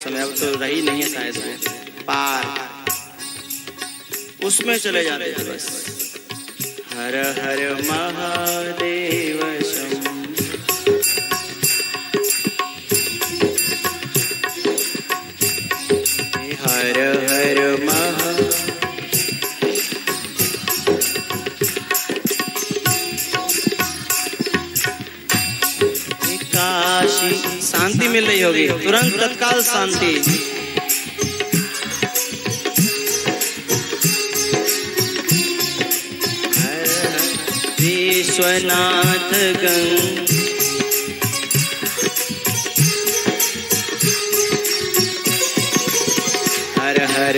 समय, अब तो रही नहीं है शायद वो पार, उसमें चले जाते हैं बस। हर हर महादेव शंभो, हर हर महा, काशी शांति मिल रही होगी, तुरंत तत्काल शांति। विश्वनाथ गंग, हर हर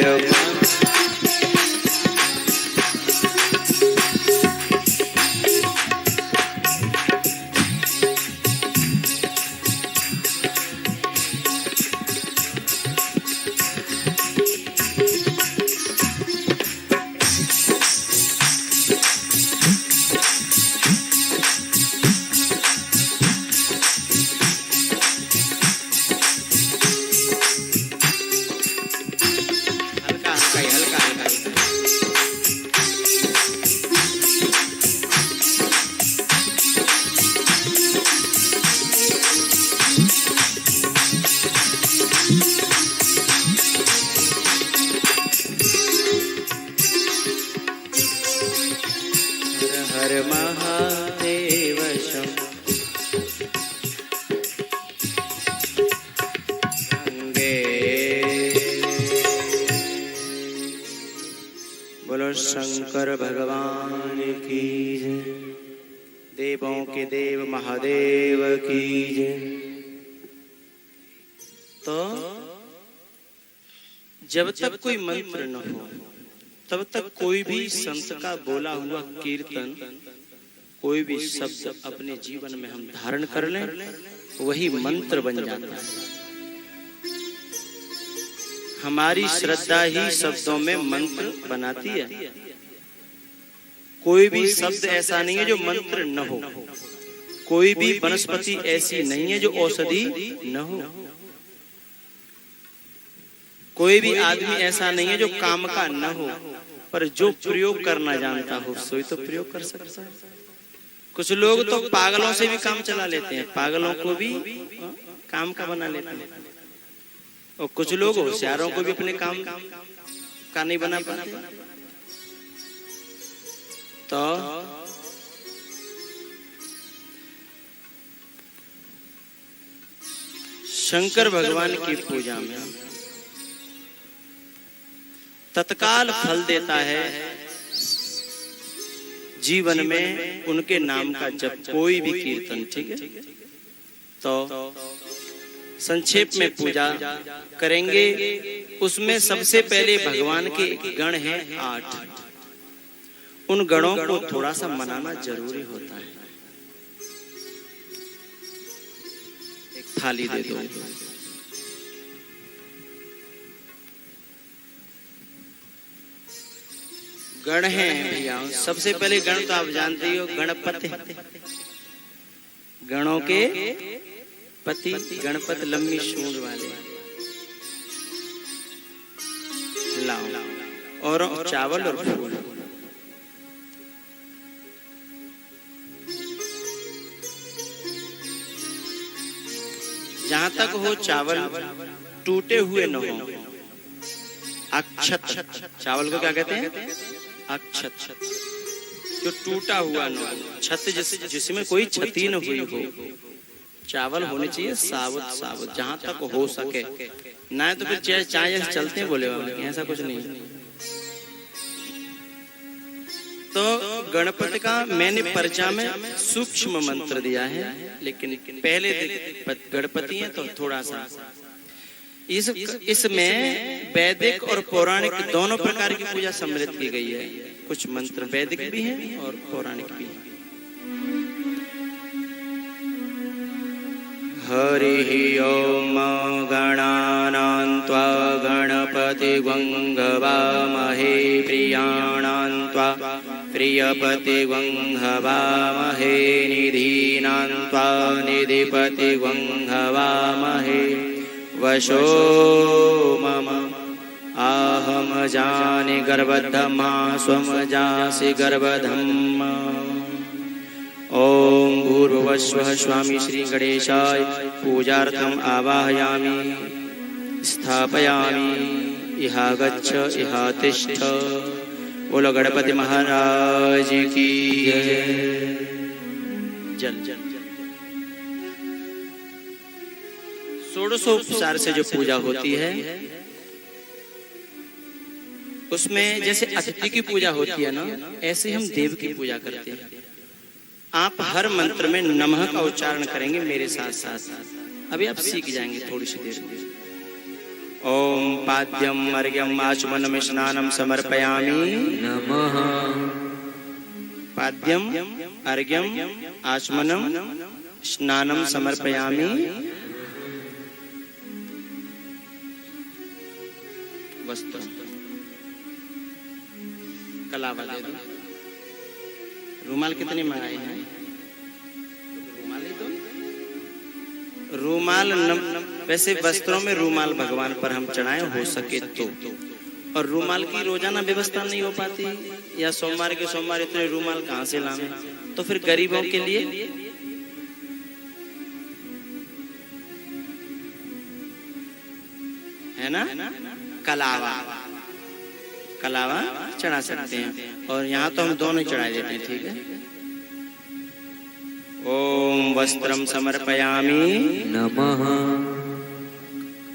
हर महादेव शंभो, गंगे बोलो शंकर भगवान की जय, देवों के देव महादेव की जय। तो जब तक कोई मंत्र न हो तब तक कोई भी संत का बोला हुआ कीर्तन, कोई भी शब्द अपने जीवन में हम धारण कर लें, वही मंत्र बन जाता है। हमारी श्रद्धा ही शब्दों में मंत्र बनाती है। कोई भी शब्द ऐसा नहीं है जो मंत्र न हो, कोई भी वनस्पति ऐसी नहीं है जो औषधि न हो, कोई भी आदमी ऐसा नहीं है जो काम का न हो, पर जो प्रयोग करना जानता हो सोई तो प्रयोग कर सकता है। कुछ लोग तो पागलों से भी काम चला लेते हैं, पागलों को भी काम का बना लेते हैं, और कुछ लोग होशियारों को भी अपने काम का नहीं बना पाते। तो शंकर भगवान की पूजा में तत्काल फल देता है जीवन में उनके नाम का जब कोई भी कीर्तन, ठीक है। तो संक्षेप में पूजा करेंगे। उसमें सबसे पहले भगवान के गण हैं 8, उन गणों को थोड़ा सा मनाना जरूरी होता है। एक थाली दे दो। गण हैं भैया, सबसे पहले गण तो आप जानते ही हो, गणपति, गणों के पति गणपति, लंबी सूंड वाले। लाओ और चावल और फूल। जहां तक हो चावल टूटे हुए न हो, अक्षत, चावल को क्या कहते हैं? अक्षत, जो टूटा हुआ न हो, छत जिसमें कोई क्षति न हुई हो। चावल होने चाहिए साबुत साबुत, जहां तक हो सके, ना तो फिर चाय चलते हैं बोले वाले, ऐसा कुछ नहीं। तो गणपति का मैंने पर्चा में सूक्ष्म मंत्र दिया है, लेकिन पहले गणपति हैं तो थोड़ा सा इसमें वैदिक और पौराणिक दोनों प्रकार की पूजा सम्मिलित की गई है। कुछ मंत्र वैदिक भी हैं और पौराणिक भी हैं। हरि ओम गणानां त्वा गणपतिं हवामहे प्रियाणां त्वा प्रियपतिं हवामहे निधीनां त्वा निधिपतिं हवामहे वशो मम आहम जाने गर्भधम्मा स्वम जासि गर्भधम्मा। ओम भूर्भुवस्वः स्वामी श्री गणेशाय पूजार्थम आवाहयामि स्थापयामि। इहा गच्छ इहा तिष्ठ। बोलो गणपति महाराज की जय। जल जल षोडशोपचार से जो पूजा होती है उसमें जैसे अतिथि की पूजा होती है ना, ऐसे हम देव की पूजा करते हैं। आप हर मंत्र में नमः का उच्चारण करेंगे मेरे साथ साथ। अभी आप सीख जाएंगे थोड़ी सी देर में। ओम पाद्यम अर्घ्यम आचमनम स्नानम समर्पयामि नमः। पाद्यम अर्घ्यम आचमनम स्नानम समर्पयामि। वस्त्र कलावा दे दो। रूमाल कितने मंगाए हैं? रूमाल ही दो। रूमाल वैसे वस्त्रों में रूमाल भगवान पर हम चढ़ाएं हो सके तो। और रूमाल की रोजाना व्यवस्था नहीं हो पाती, या सोमवार के सोमवार इतने रूमाल कहाँ से लाएं? तो फिर गरीबों के लिए है ना कलावा, कलावा चढ़ा सकते हैं। और यहाँ तो हम दोनों चढ़ा देते हैं, ठीक है। ओम वस्त्रम समर्पयामि नमः।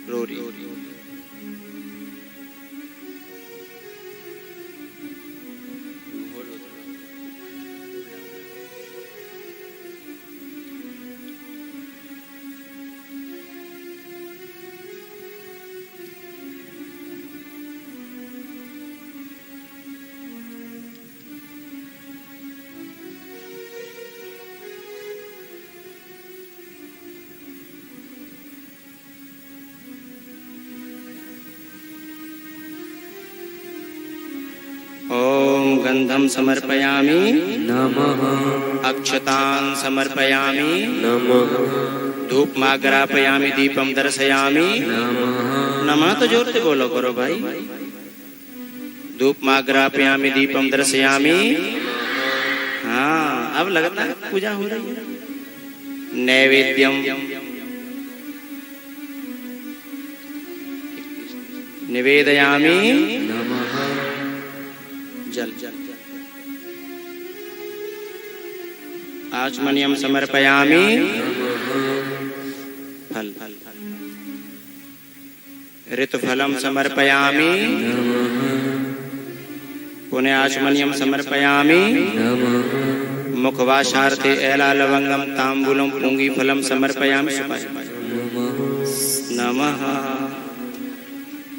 रोरी गंधम समर्पयामि नमः। अक्षतान् समर्पयामि नमः। धूपमाग्रापयामि दीपम दर्शयामि नमः। नमः तो जोर से बोलो करो भाई। धूपमाग्रापयामि दीपम दर्शयामि। हाँ अब लगता है पूजा हो रही है। नैवेद्यम निवेदयामि नमः। जल जल आचमनियम समर्पयामि। फल ऋतुफलम समर्पयामि। पुनः आचमनियम समर्पयामि। मुखवासार्थे एला लवंगम तांबूलम पुंगी फलम समर्पयामि। नमः।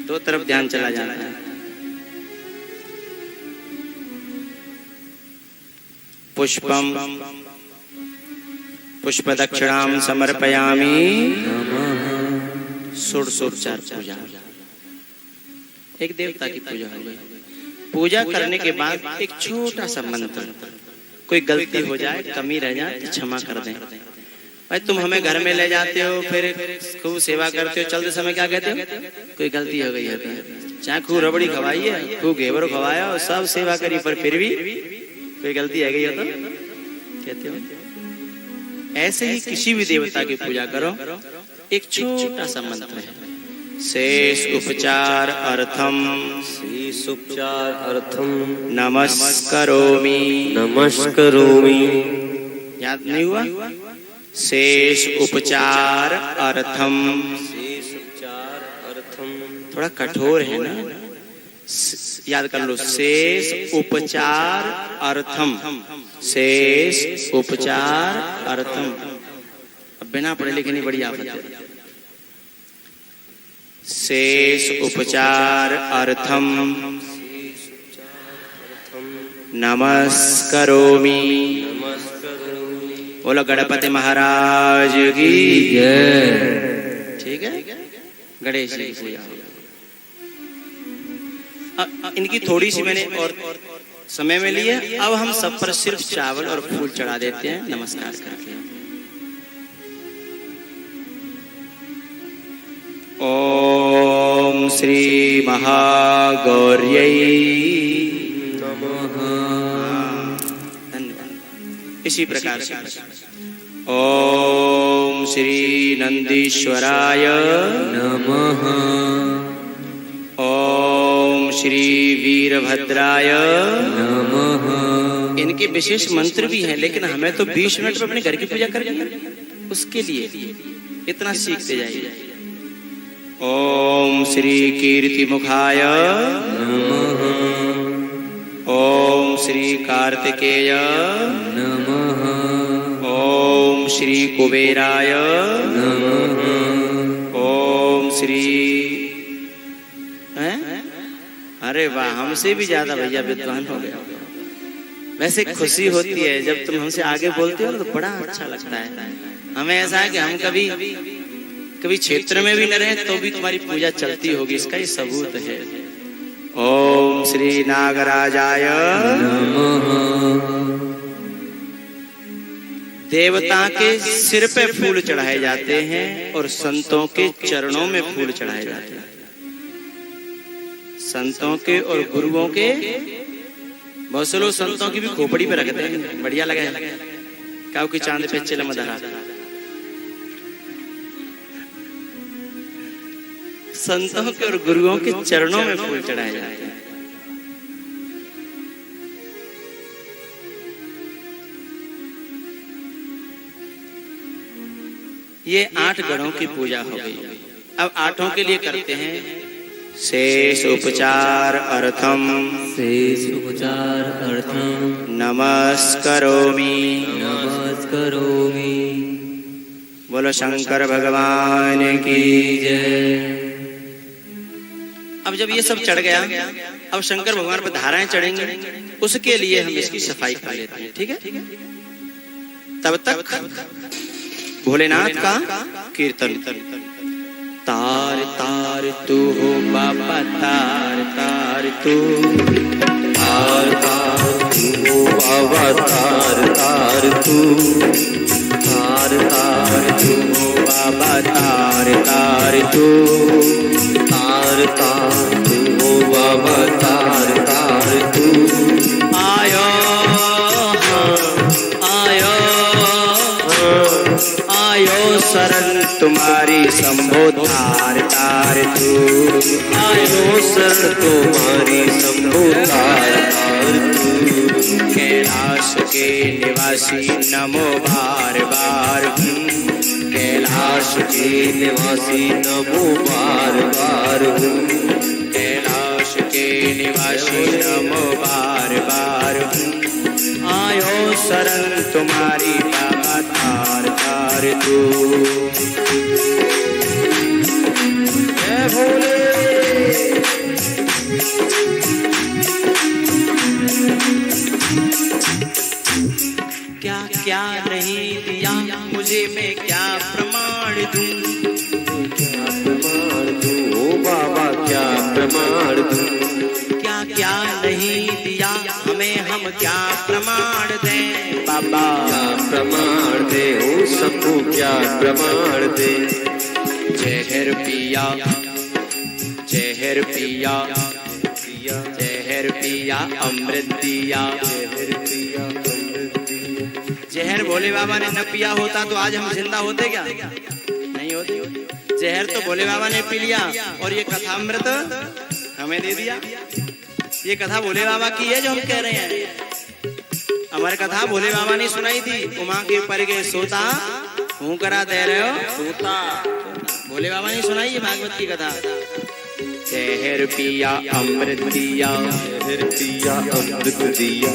दो तरफ ध्यान चला जाता है। पुष्पम पुष्पदक्षिणाम समर्पयामि। षोडशोपचार पूजा एक देवता की पूजा है। पूजा करने के बाद एक छोटा सा मंत्र, कोई गलती हो जाए, कमी रह जाए तो क्षमा कर दें। भाई तुम हमें घर में ले जाते हो, फिर खूब सेवा करते हो, चलते समय क्या कहते हो? कोई गलती हो गई है तो चाहे खूब रबड़ी खवाई है, खूब घेवर खवाया और सब सेवा करी, पर फिर भी कोई गलती आ गई हो तो कहते हो। ऐसे ही किसी भी देवता की पूजा करो, एक छोटा सा मंत्र है। शेष उपचार अर्थम नमस्करोमि। नमस्करोमि याद नहीं हुआ? शेष उपचार अर्थम। थोड़ा कठोर है ना, याद कर लो। शेष उपचार अर्थम। शेष उपचार अर्थम। अब बिना पढ़े लिखे नहीं, बड़ी आफत है। शेष उपचार अर्थम नमस्करोमि। बोलो गणपति महाराज की जय। ठीक है, गणेश जी की पूजा। इनकी थोड़ी सी मैंने और समय में लिए। अब हम सब पर सिर्फ चावल और फूल चढ़ा देते हैं नमस्कार करके। ओम श्री महागौर्यै नमः। धन्यवाद। इसी प्रकार से ओम श्री नंदीश्वराय नमः। ओम श्री वीरभद्राय नमः। इनके विशेष मंत्र भी हैं, लेकिन हमें तो 20 मिनट में अपने घर की पूजा करनी है, उसके लिए इतना सीखते जाइए। ओम श्री कीर्तिमुखाय नमः। ओम श्री कार्तिकेय नमः। ओम श्री कुबेराय नमः। ओम श्री अरे वाह, हमसे भी ज्यादा भैया विद्वान हो गया। वैसे खुशी होती है जब तुम हमसे आगे बोलते हो तो बड़ा अच्छा लगता है। हमें ऐसा है कि हम कभी क्षेत्र में भी न रहे तो भी तुम्हारी पूजा चलती होगी, इसका ही सबूत है। ओम श्री नागराजाय नमः। देवता के सिर पे फूल चढ़ाए जाते हैं और संतों के चरणों में फूल चढ़ाए जाते हैं। संतों के और गुरुओं के, बहुत से लोग संतों की भी खोपड़ी पे रखते हैं, बढ़िया लगे काऊ की चांद पे चिलम धरा। संतों के और गुरुओं के चरणों में फूल चढ़ाए जाते हैं। ये 8 गणों की पूजा हो गई। अब 8 के लिए करते हैं शेष उपचार अर्थम। शेष उपचार अर्थम नमस्करोमि। नमस्करोमि। बोलो शंकर भगवान की जय। अब जब ये सब चढ़ गया, अब शंकर भगवान पर धाराएं चढ़ेंगे, उसके लिए हम इसकी सफाई कर लेते हैं, ठीक है। तब तक भोलेनाथ का कीर्तन। तार तार तू हो बाबा, तार तार तू, तार तार तू हो बाबा, तार तार तू, तार तार तू हो बाबा, तार तार तू, तार तार तू हो बाबा, तार तार तू। आयो आयो आयो शरण तुम्हारी शंभो, तार तार तू। आयो शरण तुम्हारी शंभो, तार तार तू। कैलाश के निवासी नमो बार बार। कैलाश के निवासी नमो बार बार। कैलाश के निवासी नमो बार बार। आयो शरण तुम्हारी बाबा, तार तार तू। जय भोले। क्या क्या नहीं दिया मुझे, मैं क्या प्रमाण दूं। क्या प्रमाण दूं ओ बाबा, क्या प्रमाण दूं। क्या क्या नहीं दिया हमें, हम क्या प्रमाण दें बाबा। क्या प्रमाण दे ओ सबको, क्या प्रमाण दे। जहर पिया जहर पिया, जहर पिया अमृत दिया। जहर भोले बाबा ने न पिया होता तो आज हम जिंदा होते क्या? नहीं होते। जहर तो भोले बाबा ने पी लिया और ये कथा अमृत हमें दे दिया। ये कथा भोले बाबा की है जो हम कह रहे हैं। हमारी कथा भोले बाबा ने सुनाई थी। उमा के ऊपर गए सोता हूँ करा दे रहे हो सोता। भोले बाबा ने सुनाई है भागवत की कथा। जहर पिया अमृत दिया, जहर पिया अमृत दिया।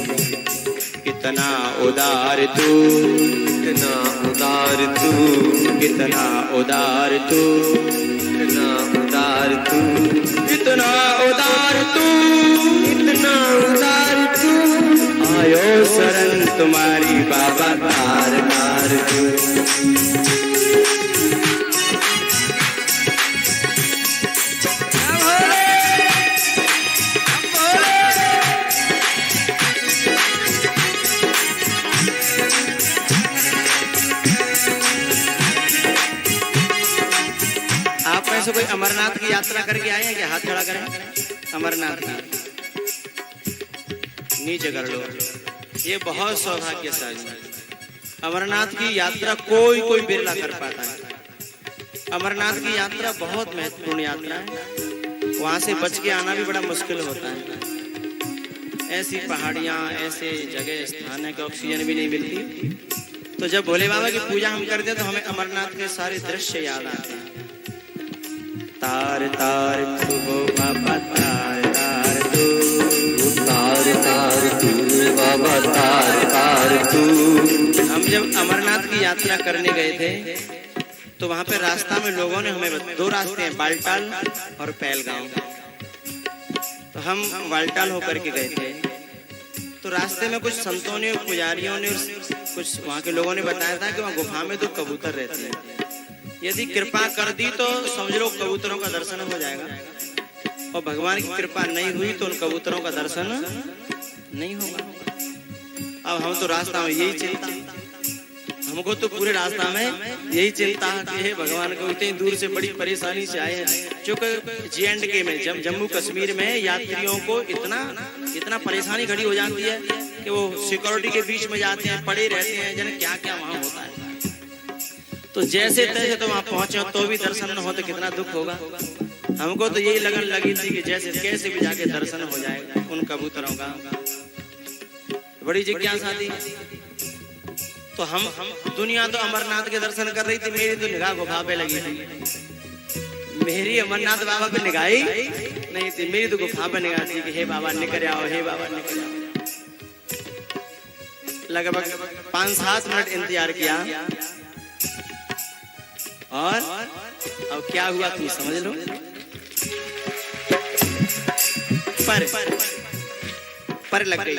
कितना उदार तू, कितना उदार तू, कितना उदार तू, कितना उदार तू, कितना उदार तू, कितना उदार तू। आयो शरण तुम्हारी बाबा, तार तार तू। कोई यात्रा करके आए हैं? क्या हाथ खड़ा करें? अमरनाथ की नीचे कर लो। ये बहुत सौभाग्यशाली। अमरनाथ की यात्रा कोई बिरला कर पाता है। अमरनाथ की यात्रा बहुत महत्वपूर्ण यात्रा है। वहां से बच के आना भी बड़ा मुश्किल होता है। ऐसी पहाड़ियां, ऐसे जगह स्थान है कि ऑक्सीजन भी नहीं मिलती। तो जब भोले बाबा की पूजा हम करते हैं तो हमें अमरनाथ के सारे दृश्य याद आते हैं। तार तार तू हो बाबा, तार तार तू, तार तार तू बाबा, तार तार तू। हम जब अमरनाथ की यात्रा करने गए थे तो वहां पे रास्ता में लोगों ने हमें 2 रास्ते हैं, बालटाल और पहलगांव। तो हम बालटाल होकर के गए थे। तो रास्ते में कुछ संतों ने, पुजारियों ने और कुछ वहाँ के लोगों ने बताया था कि वहाँ गुफा में 2 कबूतर रहते हैं। यदि कृपा कर दी तो समझ लो कबूतरों का दर्शन हो जाएगा, और भगवान की कृपा नहीं हुई तो उन कबूतरों का दर्शन नहीं होगा। अब हम तो रास्ता में यही चिंता, हमको तो पूरे रास्ता में यही चिंता कि हे भगवान को इतनी दूर से बड़ी परेशानी से आए हैं। चूंकि J&K में, जम्मू कश्मीर में यात्रियों को इतना परेशानी खड़ी हो जाती है कि वो सिक्योरिटी के बीच में जाते हैं, पड़े रहते हैं, जन क्या क्या वहां होता है। तो जैसे तैसे तो वहां पहुंचे तो भी दर्शन न हो तो कितना दुख होगा। हमको तो यही लगन लगी थी कि जैसे कैसे भी जाके दर्शन हो जाएगा उन कबूतरों का। बड़ी जिज्ञासा थी। तो हम दुनिया तो अमरनाथ के दर्शन कर रही थी, मेरी तो निगाह गुफा पे लगी थी। मेरी अमरनाथ बाबा पे निगाह ही नहीं थी, मेरी तो गुफा पे निगाह थी कि हे बाबा निकल आओ, हे बाबा निकल आओ। लगभग 5-7 मिनट इंतजार किया और अब क्या हुआ तुम समझ लो। पर लग गई,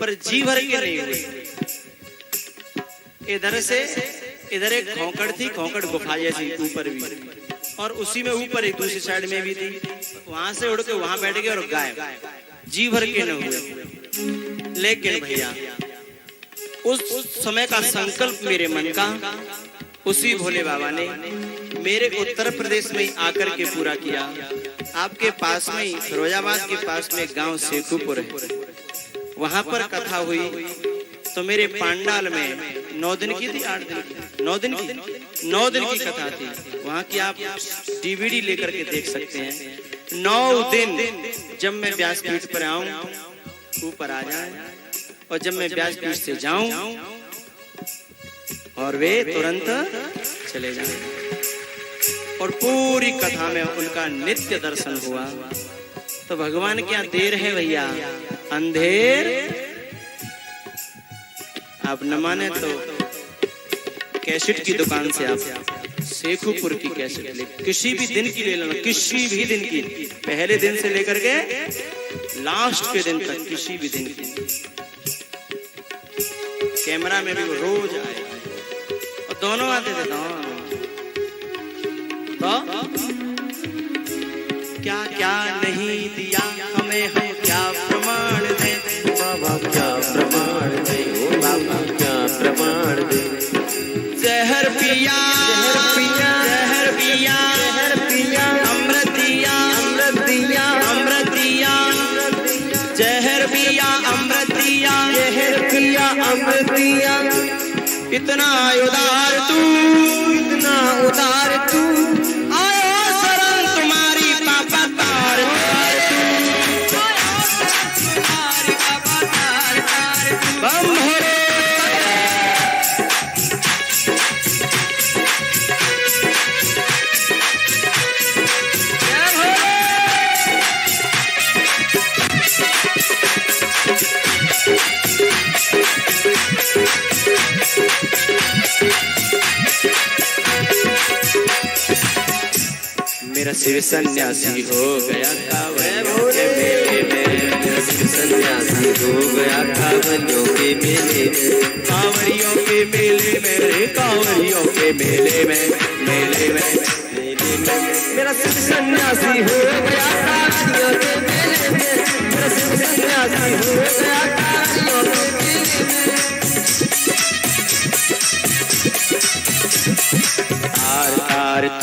पर जी भर के नहीं हुई। इधर एक खोंकड़ थी, खोंकड़ गुफा जैसी ऊपर भी, और उसी में ऊपर एक दूसरी साइड में भी थी। वहां से उड़ के वहां बैठ गए और गायब। जी भर के न हुए। लेकिन भैया उस समय का संकल्प मेरे मन का उसी भोले बाबा ने मेरे उत्तर प्रदेश में ही आकर के पूरा किया। आपके पास में ही, फिरोजाबाद के पास में गांव सेतुपुर है, वहां पर कथा हुई। तो मेरे पांडाल में 9 दिन की थी, 8 दिन की, 9 दिन की कथा थी। वहां की आप DVD लेकर के देख सकते हैं। 9 दिन जब मैं व्यासपीठ पर आऊं ऊपर आ जाए, और जब मैं व्यासपीठ से जाऊं और वे तुरंत चले जाएं, और पूरी कथा में उनका नित्य दर्शन हुआ। तो भगवान क्या देर है भैया, अंधेर। आप न माने तो कैसेट की दुकान से आप शेखुपुर की कैसेट ले, किसी भी दिन की ले लेना, किसी भी दिन की, पहले दिन से लेकर के लास्ट के दिन तक, किसी भी दिन की। कैमरा में भी वो रोज आए, और दोनों आते थे, दोनों। तो क्या क्या नहीं दिया हमें, हम क्या प्रमाण दे बाबा, क्या प्रमाण दे बाबा, क्या प्रमाण दे। जहर पिया, जहर पिया, अमृत दिया, अमृत दिया, अमृत दिया, जहर पिया, अमृत दिया, जहर पिया, अमृत दिया। इतना उदार तू, इतना उदार तू, आयो शरण तुम्हारी पापा तार तार तू, तुम्हारी पापा तार तार बम भोले। मेरा शिव सन्यासी हो गया था वैभव के मेले में, मेरा शिव सन्यासी हो गया था वैभव के मेले में, कांवरियों के मेले में, रे कांवरियों के मेले में, मेले में, मेले में। मेरा शिव सन्यासी हो गया था कांवरियों के मेले में, मेरा शिव सन्यासी हो गया था कांवरियों के मेले में। तार तार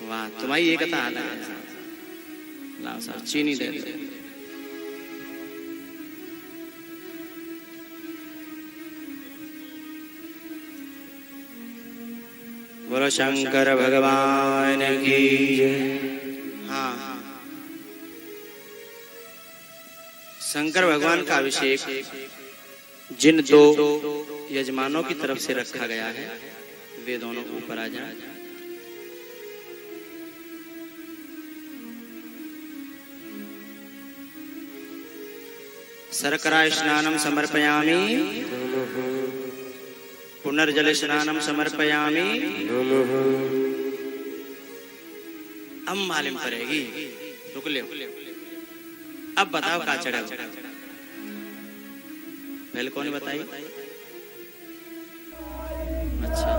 वाह, तुम्हारी ये कथा अलग है। लाओ सर, चीनी दे दो। बोलो शंकर भगवान की जय। हाँ, शंकर भगवान का अभिषेक जिन दो यजमानों की तरफ से रखा गया है, वे दोनों ऊपर आ जाएं। शर्करा स्नानं समर्पयामि, पुनर्जल स्नानं समर्पयामि। अब मालूम पड़ेगी, रुक ले। अब बताओ का चढ़ा, पहले कौन बताई? अच्छा,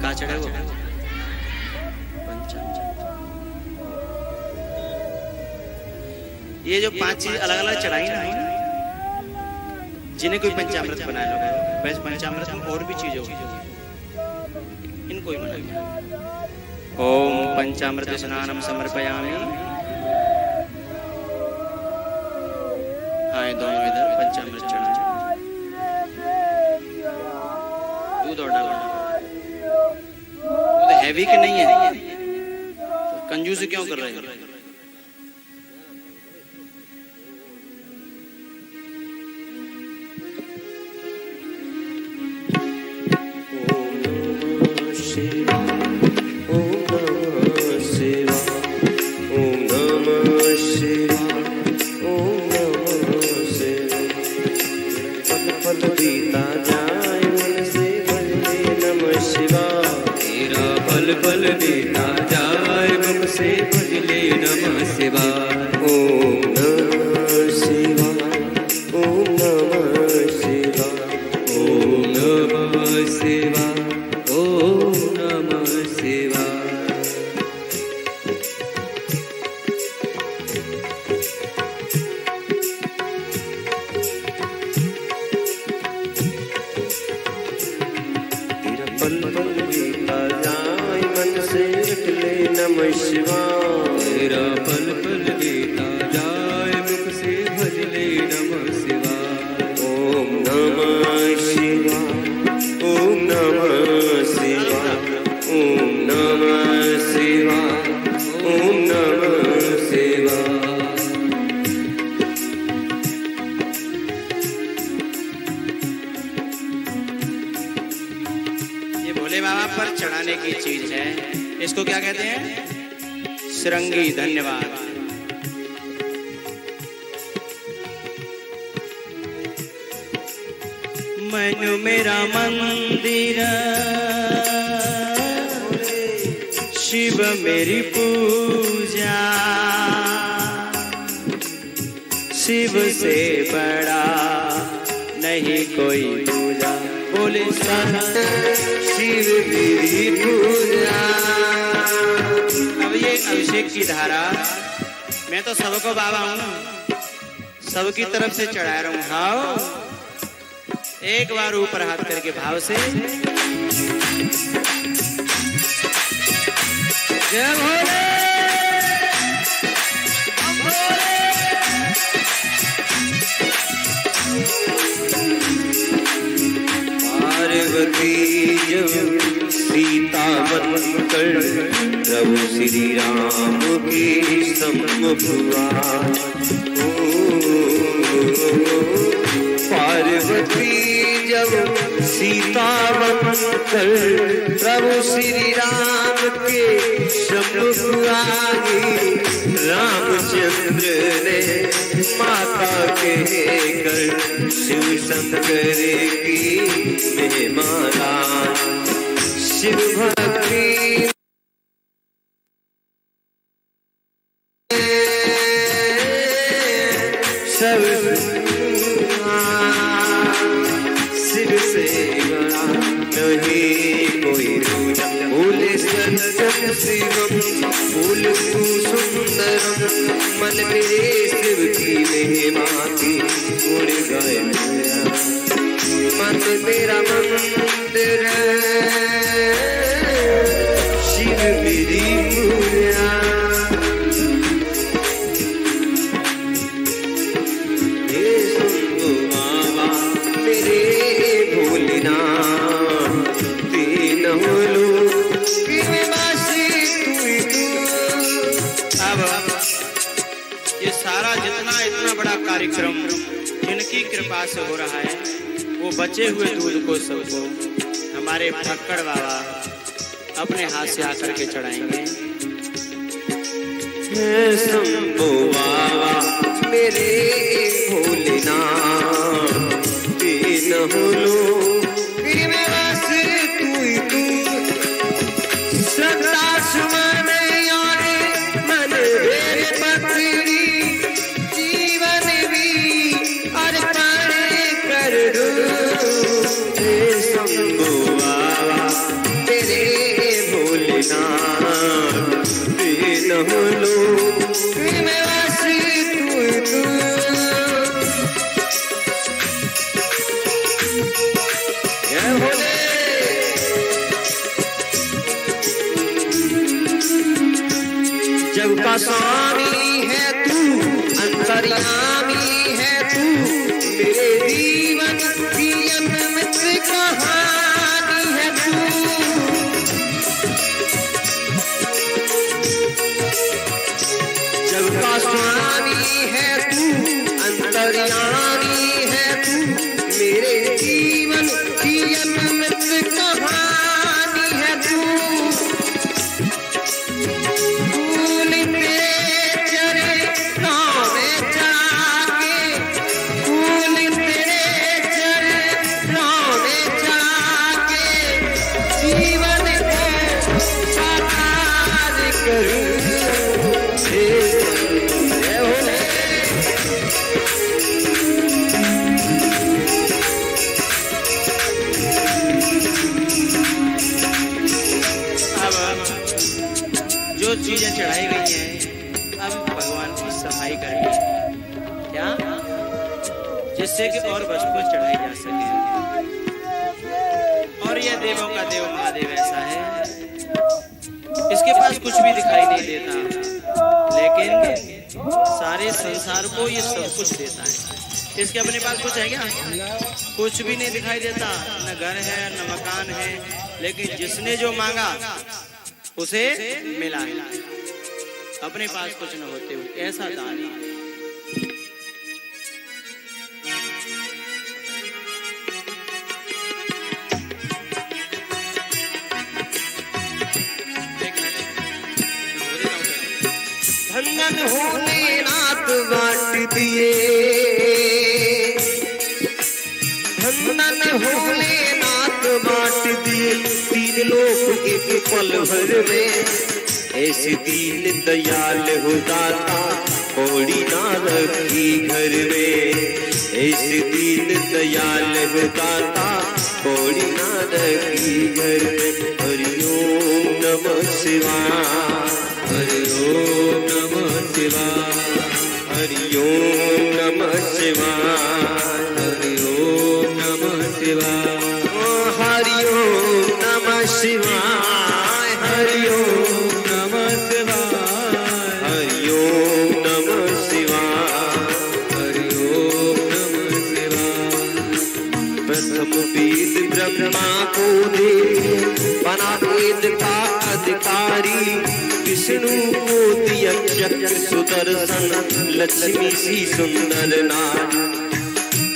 का चढ़ा वो ये जो 5 चीज अलग अलग चढ़ाई ना, जिन्हें कोई पंचामृत बनाए लोग, वैसे पंचामृत में और भी चीजें होगी, इनको ही बनाए। ओम पंचामृत स्नानम समर्पयामि। हाँ, दोनों इधर पंचामृत चढ़ाए, दूध और डालना। वो हैवी कि नहीं है, तो कंजूसी क्यों कर रहे हैं? इसको क्या कहते हैं? श्रृंगी। धन्यवाद। मनु मेरा मंदिर, शिव मेरी पूजा, शिव से बड़ा नहीं कोई पूजा। बोले संत शिव मेरी पूजा। अब ये अभिषेक की धारा, मैं तो सबको बाबा हूँ, सबकी तरफ से चढ़ा रहा हूँ। हाँ, एक बार ऊपर हाथ करके भाव से जय भोले। पार्वती जब सीता बनकर प्रभु श्री राम के सम्मुख पार्वती जब सीता बनकर प्रभु श्री राम के सम्मुख आई, रामचंद्र ने माता के कर शिव शंकर की महिमा। शिव भक्ति सब शिव से बड़ा नहीं कोई दूजा। बोले सत्यम शिवम बोल सुंदरम, मन मेरे शिव की महिमा की गुण गाए। मन मेरा मंदिर, शिव अब ये सारा जितना इतना बड़ा कार्यक्रम जिनकी कृपा से हो रहा है, वो बचे हुए दूध को सबको हमारे फक्कड़ बाबा अपने हाथ से आकर के चढ़ाएंगे। शंभो बाबा मेरे भोलेनाथ, दीन होलो फिर मेरा सिर तू ही तू, श्रद्धा सुमन यारे मन मेरे पत्री, जीवन भी अर्पण कर दूं। हे शंभो बाबा मेरे भोलेनाथ, दीन होलो फिर मेरा सिर तू ही तू। जय भोले। जग का स्वामी है तू, अंतर्यामी है तू, मेरे जीवन की अनंत कहानी है तू। जग का स्वामी है तू, अंतर्यामी है तू, मेरे जीवन की अनंत कहानी है तू। फूल तेरे चरणों में चढ़ा के, फूल तेरे चरणों में चढ़ा के, जीवन को साकार करूं। जय भोले। जो चीजें चढ़ाई गई हैं, अब भगवान की सफाई करेंगे क्या, जिससे कि और वस्तुएं चढ़ाई जा सके। और यह देवों का देव महादेव ऐसा है, इसके पास कुछ भी दिखाई नहीं देता, लेकिन सारे संसार को ये सब कुछ देता है। इसके अपने पास कुछ है क्या? कुछ भी नहीं दिखाई देता, न घर है न मकान है, लेकिन जिसने जो मांगा उसे मिला है, अपने पास कुछ न होते हुए। ऐसा दानी धन्य भोलेनाथ बांट दिए, धन्य भोलेनाथ बांट दिए, तीन लोग एक पल भर में। ऐसे दीन दयाल हो दाता, कौड़ी ना रखी घर में। ऐसे दीन दयाल हो दाता, कौड़ी ना रखी घर में। हरिओम नमः शिवाय, हरिओम नमः शिवाय, हरिओम नमः शिवाय, हरिओम नमः शिवाय, हरिओम नमः शिवाय, हरिओम नमः शिवाय, हरिओम नमः शिवाय, हरिओम नमः शिवाय। प्रथम वेद ब्रह्मा को दे, बना वेद का अधिकारी। विष्णु को दिया चक्र सुदर्शन, लक्ष्मी सी सुंदर नारी।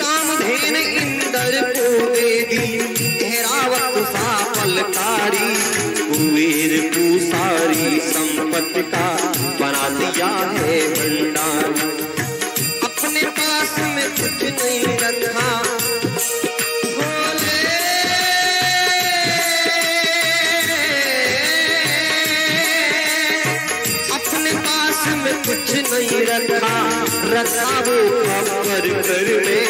कामधेन इंद्र को दे दी, ऐरावत सा फलकारी। कुबेर को सारी संपत्ति का बना दिया है भंडार। अपने पास में कुछ नहीं रखा कुछ नहीं रखा, रखा वो कर कर में।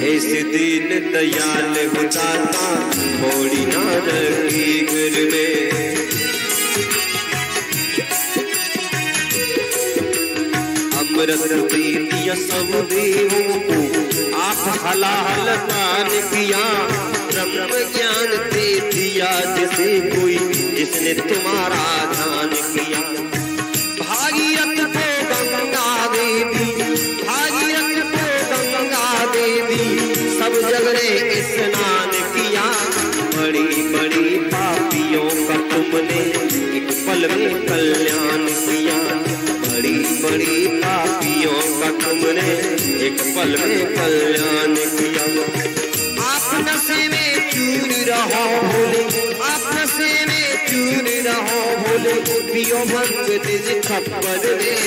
ऐसे दीन दयाल हो दाता, थोड़ी ना रखी घर में। अमृत दे दिया सब देवों को, आप हलाल पान किया। ब्रह्म ज्ञान दे दिया जिसे कोई, जिसने तुम्हारा ध्यान किया। भागीरथ को गंगा देवी, भागीरथ को गंगा देवी, सब जगह स्नान किया। बड़ी बड़ी पापियों का तुमने एक पल में कल्याण किया। बड़ी पापियों का तुमने एक पल में कल्याण किया। आप नशे में चूर रहो भोले, आप नशे में चूर रहो भोले, पियो भंग निज खप्पर में।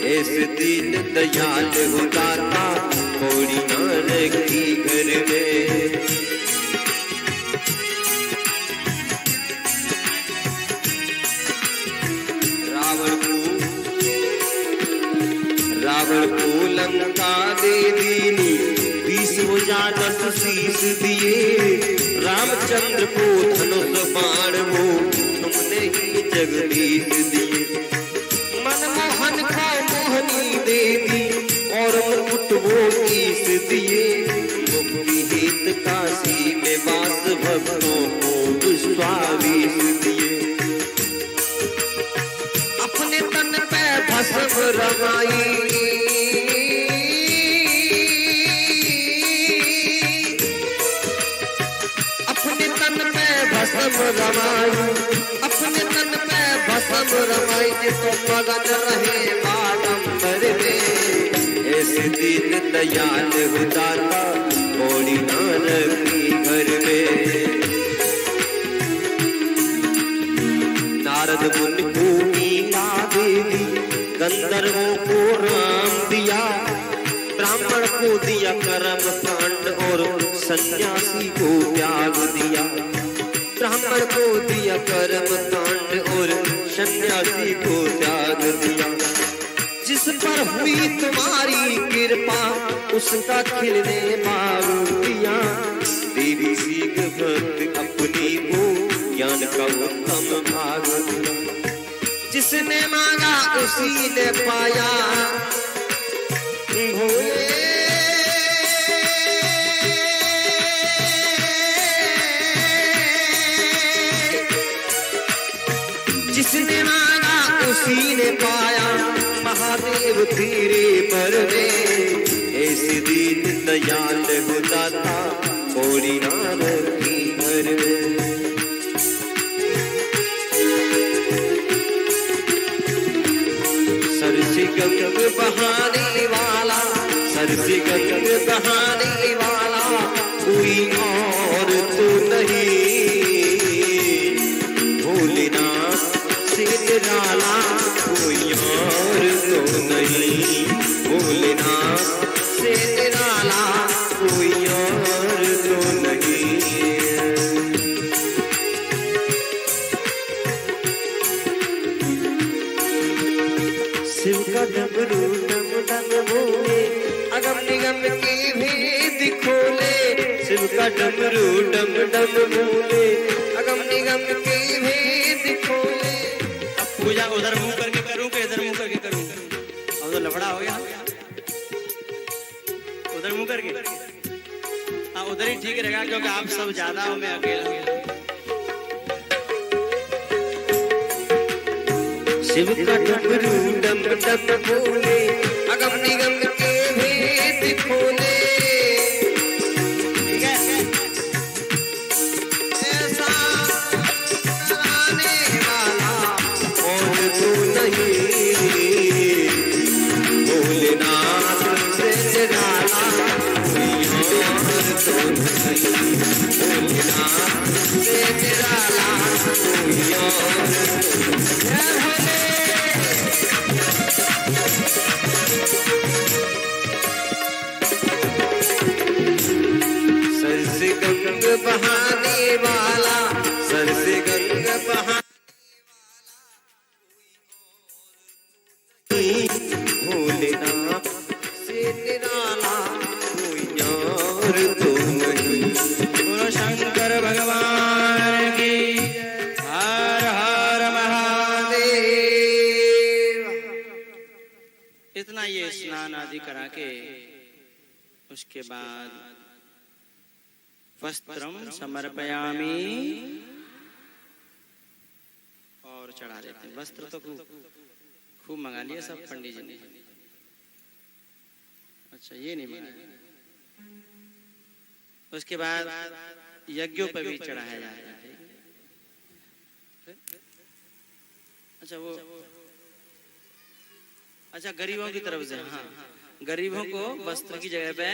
ऐसे दीन दयाल हो दाता थोड़ी ना रखी घर में। रावण को लंका दे दीनी, 20 भुजा 10 शीश दिए। रामचंद्र को धनुष बाण वो तुमने ही जगदीश दिए। मनमोहन को मोहनी दे दी और मुकुट वो कीस दिए। मुक्ति हित काशी में वास भक्तों को विश्वास दिए। अपने तन पे भस्म रमाई, अपने तन पे भस्म रमाई, अपने तन पे भस्म रमाई। तो मगन रहे बागंबर में। ऐसे दीन दयाल हो दाता थोड़ी ना रखी घर में। नारद मुनि को मीरा देवी, गंधर्वों को राम दिया। ब्राह्मण को दिया कर्म कांड और सन्यासी को त्याग दिया। ब्राह्मण को दिया कर्म कांड और सन्यासी को त्याग दिया। जिस पर हुई तुम्हारी कृपा उसका खिलने मारू दिया। देवी सीख भक्त अपनी को ज्ञान का उत्तम भाग दिया। जिसने मांगा उसी ने पाया भोले। जिसने मांगा उसी ने पाया, महादेव तेरे पर में। ऐसे दीन दयाल हो दाता थोड़ी ना रखी घर में। सरसी गंग बहाने वाला, सरसी गंग बहाने वाला, कोई और तो नहीं। भोलेनाथ से निराला कोई और तो नहीं। भोलेनाथ से निराला कोई और तो नहीं। शिव का डमरू डम डम बोले, अगम निगम के भेद खोले। शिव का डमरू डम डम बोले, अगम निगम के भेद खोले। अब पूजा उधर मुंह करके करूं कि इधर मुंह करके करूं? अब तो लफड़ा हो गया। उधर मुंह करके, हाँ उधर ही ठीक रहेगा क्योंकि आप सब ज्यादा हो, मैं अकेला हूं। शिव का डमरू डम डम बोले, अगम निगम के भेद खोले। ऐसा कराने वाला और तो नहीं। भोलेनाथ से निराला कोई और तो नहीं। भोलेनाथ से निराला कोई और सर से गंग बहाने वाला, सर से गंग बहाने। भोलेनाथ से निराला कोई और तो नहीं। बोलो शंकर भगवान की। हर हर महादेव। इतना ये स्नान आदि करा के उसके बाद वस्त्रम समर्पयामि और चढ़ा देते हैं। वस्त्र तो खूब मंगा लिया सब पंडित जी ने। अच्छा ये नहीं मंगाया। उसके बाद यज्ञों पर भी चढ़ाया जाता है। अच्छा वो अच्छा, गरीबों की तरफ से, हाँ, गरीबों को वस्त्र की जगह पे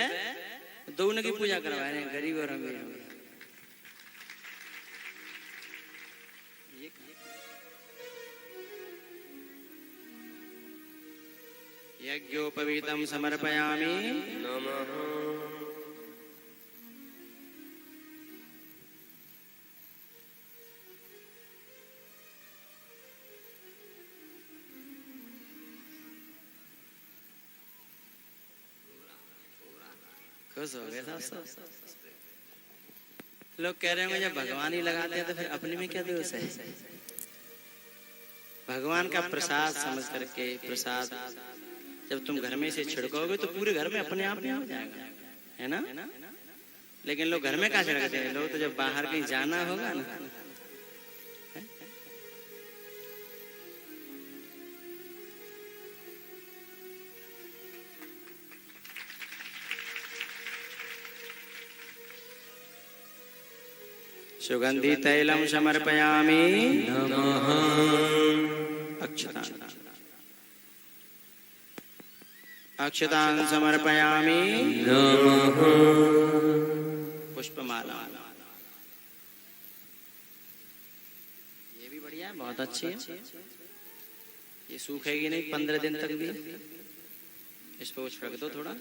दोनों की पूजा करवा रहे हैं, गरीब और अमीर। यज्ञोपवीतम समर्पयामि नमः। खुश हो गए सब। लोग कह रहे होंगे जब भगवान ही लगाते हैं तो फिर अपने में क्या दोष है। भगवान का प्रसाद समझ करके, प्रसाद जब तुम घर में से छिड़कोगे तो पूरे घर में अपने आप में हो जाएगा, है ना। लेकिन लोग घर में कहाँ छिड़कते हैं, लोग तो जब बाहर कहीं जाना होगा ना। सुगंधि तैलम समर्पयामि नमः। अक्षतान् अक्षतान् समर्पयामि नमः। पुष्पमाला, ये भी बढ़िया है, बहुत अच्छी है। ये सूखेगी नहीं 15 दिन तक भी। इस पे छिड़क दो थोड़ा,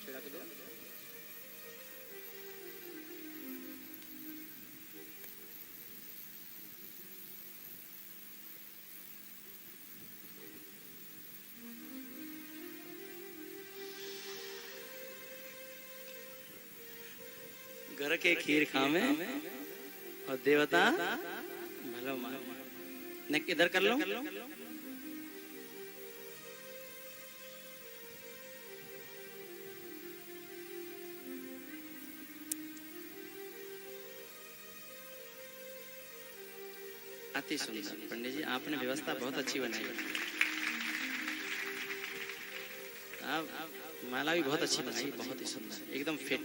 छिड़क दो। घर के खीर खावे और देवता भलो मान। नेक इधर कर लो। अति सुंदर पंडित जी, आपने व्यवस्था बहुत अच्छी बनाई। आप माला भी बहुत अच्छी बनाई, बहुत ही सुंदर, एकदम फिट।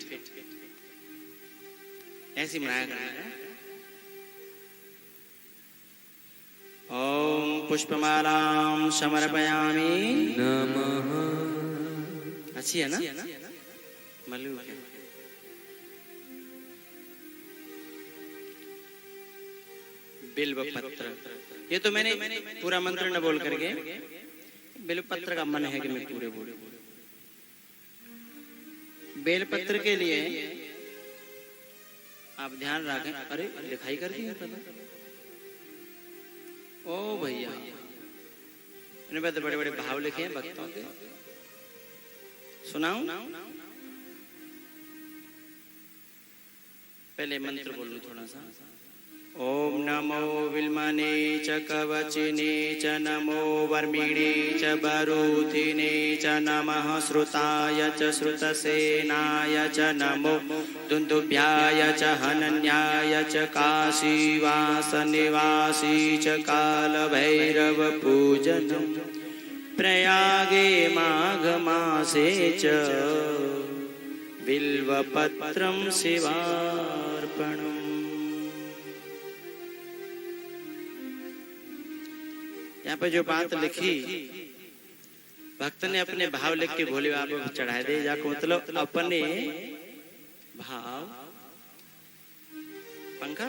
ऐसी बनाया करना है। ओम पुष्पमालां समर्पयामि नमः। अच्छी है ना, मल्लू। बिल्व पत्र, ये तो मैंने पूरा मंत्र न बोल करके, बिल्व पत्र का मन है कि मैं पूरे बोलूं। बेल पत्र के लिए आप ध्यान रखें। अरे लिखाई कर दी ओ भैया, इनमें बड़े बड़े भाव लिखे हैं भक्तों के, सुनाऊं? पहले मंत्र बोलूं थोड़ा सा। ओम नमो विल्मने च कवचिने च नमो वर्मिणे च बरूथिने च नमः श्रुताय च श्रुतसेनाय च नमो दुन्दुभ्याय च हनन्याय च काशीवास निवासी च कालभैरव पूजनम् प्रयागे माघमासे च बिल्वपत्रं शिवार्पणम्। यहाँ पे जो बात लिखी भक्त ने अपने भाव लिख के भोले बाबा को चढ़ा दे जाको, मतलब अपने भाव। पंखा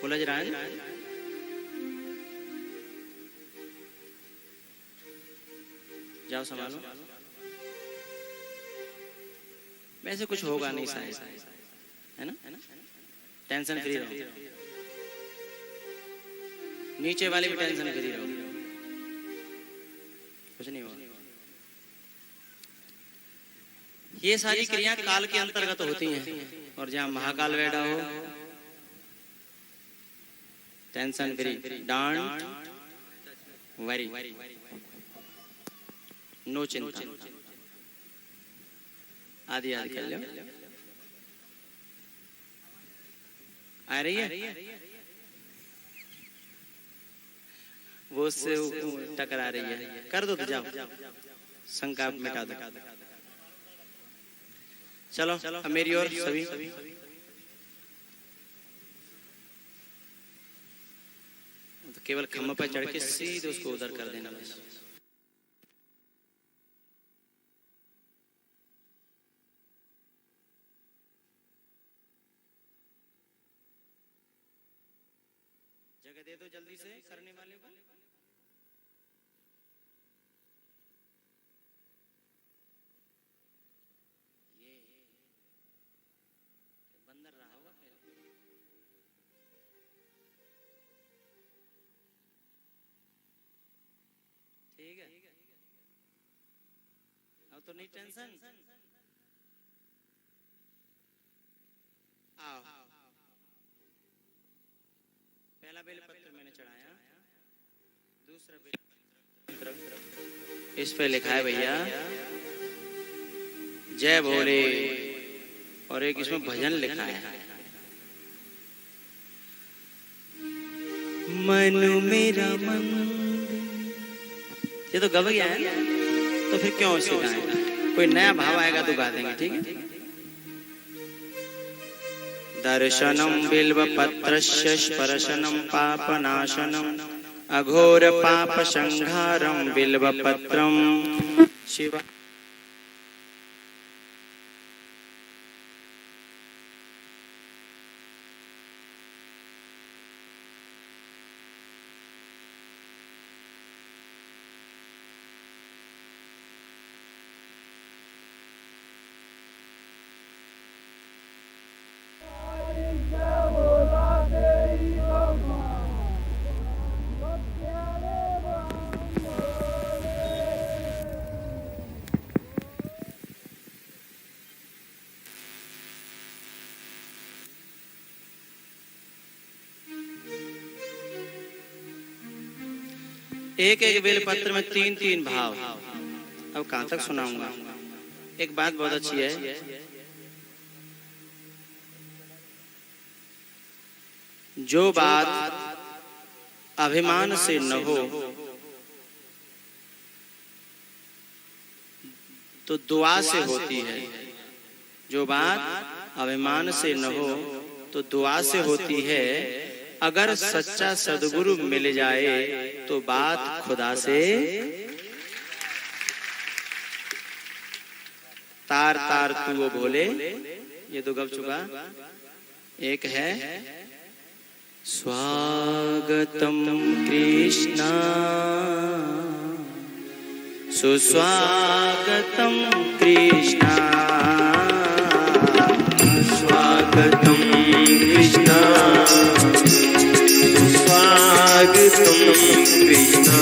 उलझ रहा है, जाओ संभालो। वैसे कुछ होगा नहीं शायद, है ना, टेंशन फ्री रहो। नीचे वाले भी टेंशन फ्री रहो, कुछ नहीं होगा। ये सारी क्रियाएं काल के अंतर्गत होती हैं, और जहाँ महाकाल बैठा हो tension free, don't worry, no चिंता, आदि आदि कर लो। आ रही है वो, उससे टकरा रही है, कर दो तो जाओ, शंका मिटा दो। चलो अब मेरी ओर सभी तो केवल खम्भे पर चढ़ के सीधे उसको उधर कर देना बस। जगह दे दो जल्दी से करने वाले को। ये बंदर रहा होगा पहले। ठीक है, अब तो नहीं टेंशन। आओ, पहला बेलपत्र मैंने चढ़ाया, दूसरा बेलपत्र इस पे लिखा है भैया जय भोले, और एक इसमें भजन लिखा है मनु मेरा मन। ये तो गब गया है, तो फिर क्यों इसे गाएं? कोई नया भाव आएगा तो गा देंगे, ठीक है। दर्शनम बिल्वपत्रस्य स्पर्शनम पापनाशनम अघोर पाप संहारम बिल्वपत्रम शिवा। एक एक बेलपत्र में तीन तीन भाव। अब कहां तक सुनाऊंगा। एक बात बहुत अच्छी है, जो बात अभिमान से न हो तो दुआ से होती है। जो बात अभिमान से न हो तो दुआ से होती है। अगर सच्चा सदगुरु मिल जाए तो बात खुदा से तार तार तू वो बोले। ये तो गब चुका। एक है स्वागतम कृष्णा सुस्वागतम कृष्णा स्वागतम कृष्णा स्वागतम कृष्णा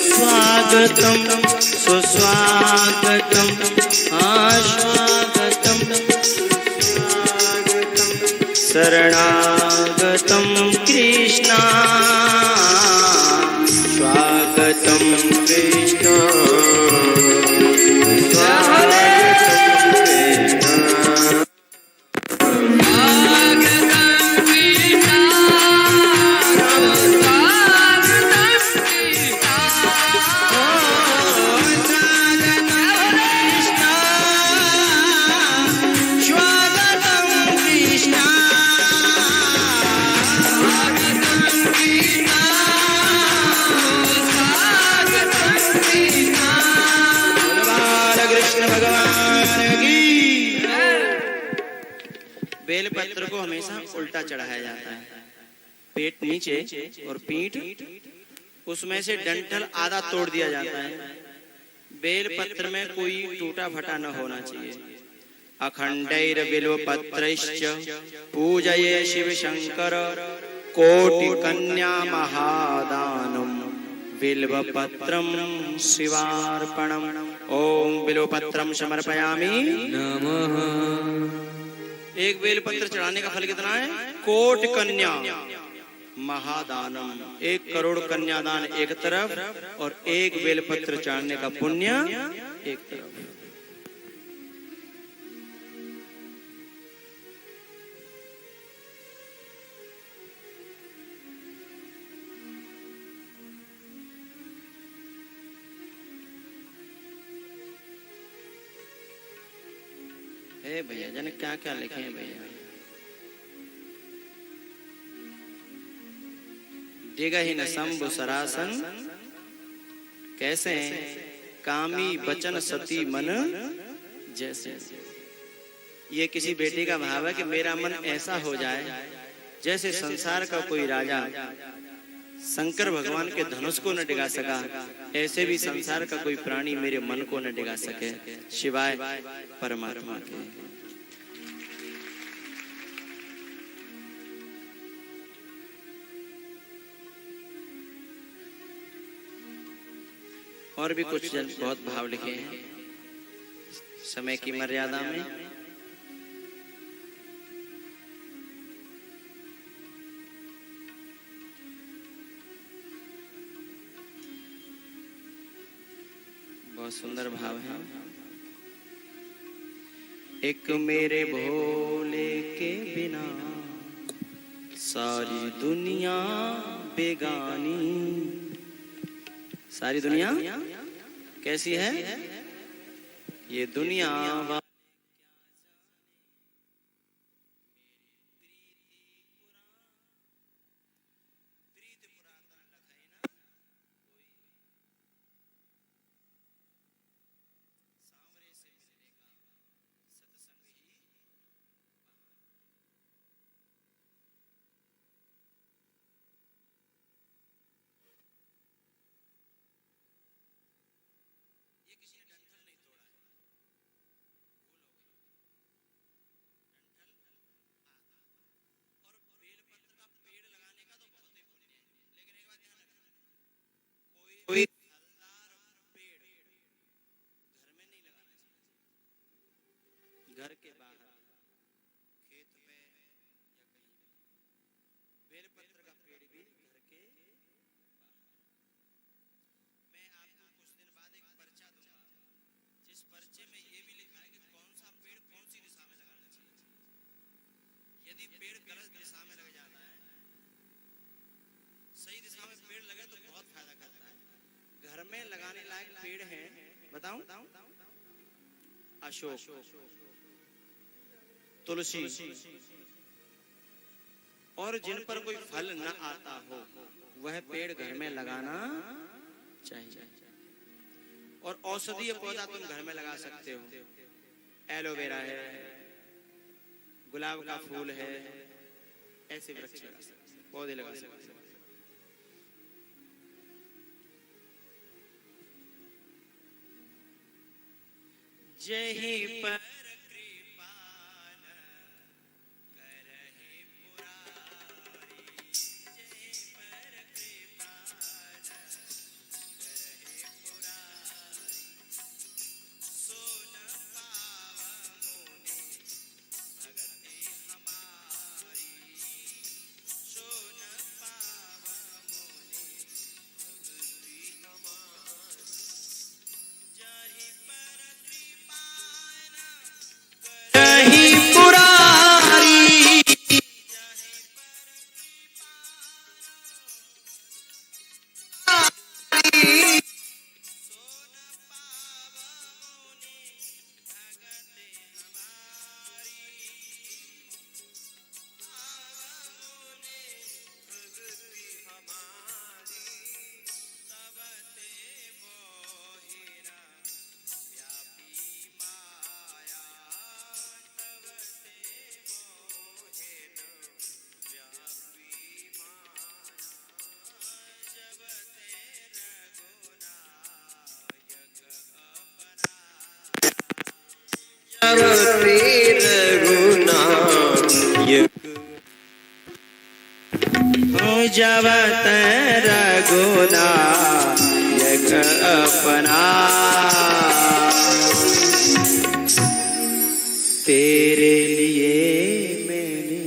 स्वागतम सुस्वागतम स्वागतम शरणागतम कृष्णा स्वागतम कृष्णा बेलपत्र को हमेशा उल्टा चढ़ाया जाता है। पेट नीचे और पीठ उसमें से डंठल आधा तोड़ दिया जाता है। बेलपत्र में कोई टूटा फटा न होना चाहिए। अखंडैर बिल्वपत्रैश्च पूजये शिव शंकर कोटि कन्या महादानम बिल्वपत्रम शिवार्पणम। ओम बिल्वपत्रम समर्पयामि नमः। एक बेलपत्र चढ़ाने का फल कितना है? कोटि कन्या महादानम। 1 करोड़ कन्यादान एक तरफ और एक बेलपत्र चढ़ाने का पुण्य एक तरफ। भैया जाने क्या क्या लिखे हैं भैया। डिगहि न शंभु सरासन, कैसे कामी बचन सती मन जैसे। ये किसी बेटी का भाव है कि मेरा मन ऐसा हो जाए जैसे संसार का कोई राजा शंकर भगवान के धनुष को न डिगा सका, ऐसे भी संसार का कोई प्राणी मेरे मन को न डिगा सके, शिवाय परमात्मा के। और भी कुछ जन बहुत भाव लिखे हैं समय की मर्यादा में। बहुत सुंदर भाव है। एक मेरे भोले के बिना सारी दुनिया बेगानी। सारी दुनिया कैसी है? ये दुनिया कोई घर के बाहर खेत में या कहीं बेलपत्र का पेड़ भी घर के बाहर। मैं आपको कुछ दिन बाद एक पर्चा दूंगा, जिस पर्चे में ये भी लिखा है कि कौन सा पेड़ कौन सी दिशा में लगाना चाहिए। यदि पेड़ गलत दिशा में लग जाता है, सही दिशा में पेड़ लगे तो बहुत फायदा करता है। घर में लगाने लायक पेड़ हैं, बताऊं? अशोक, तुलसी, और जिन पर कोई फल न आता हो वह पेड़ घर में लगाना चाहिए। और औषधीय पौधा तुम घर में लगा सकते हो। एलोवेरा है, गुलाब का फूल है, ऐसे वृक्ष लगा सकते हो, पौधे लगा सकते हो। जही पर कृपा न करहि पुरारी, जही पर कृपा न करहि पुरारी, सो न पाव मुनि भगति हमारी, सो न पाव मुनि भगति हमारी। जही पर जबत रघुनायक अपना, तेरे लिए मैंने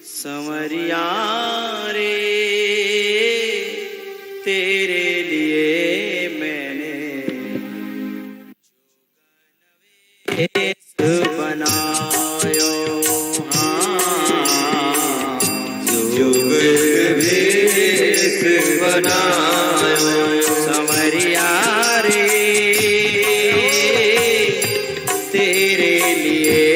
समरिया रे, तेरे लिए मैंने बनायो, जुग भेष बनायो समरिया रे, तेरे लिए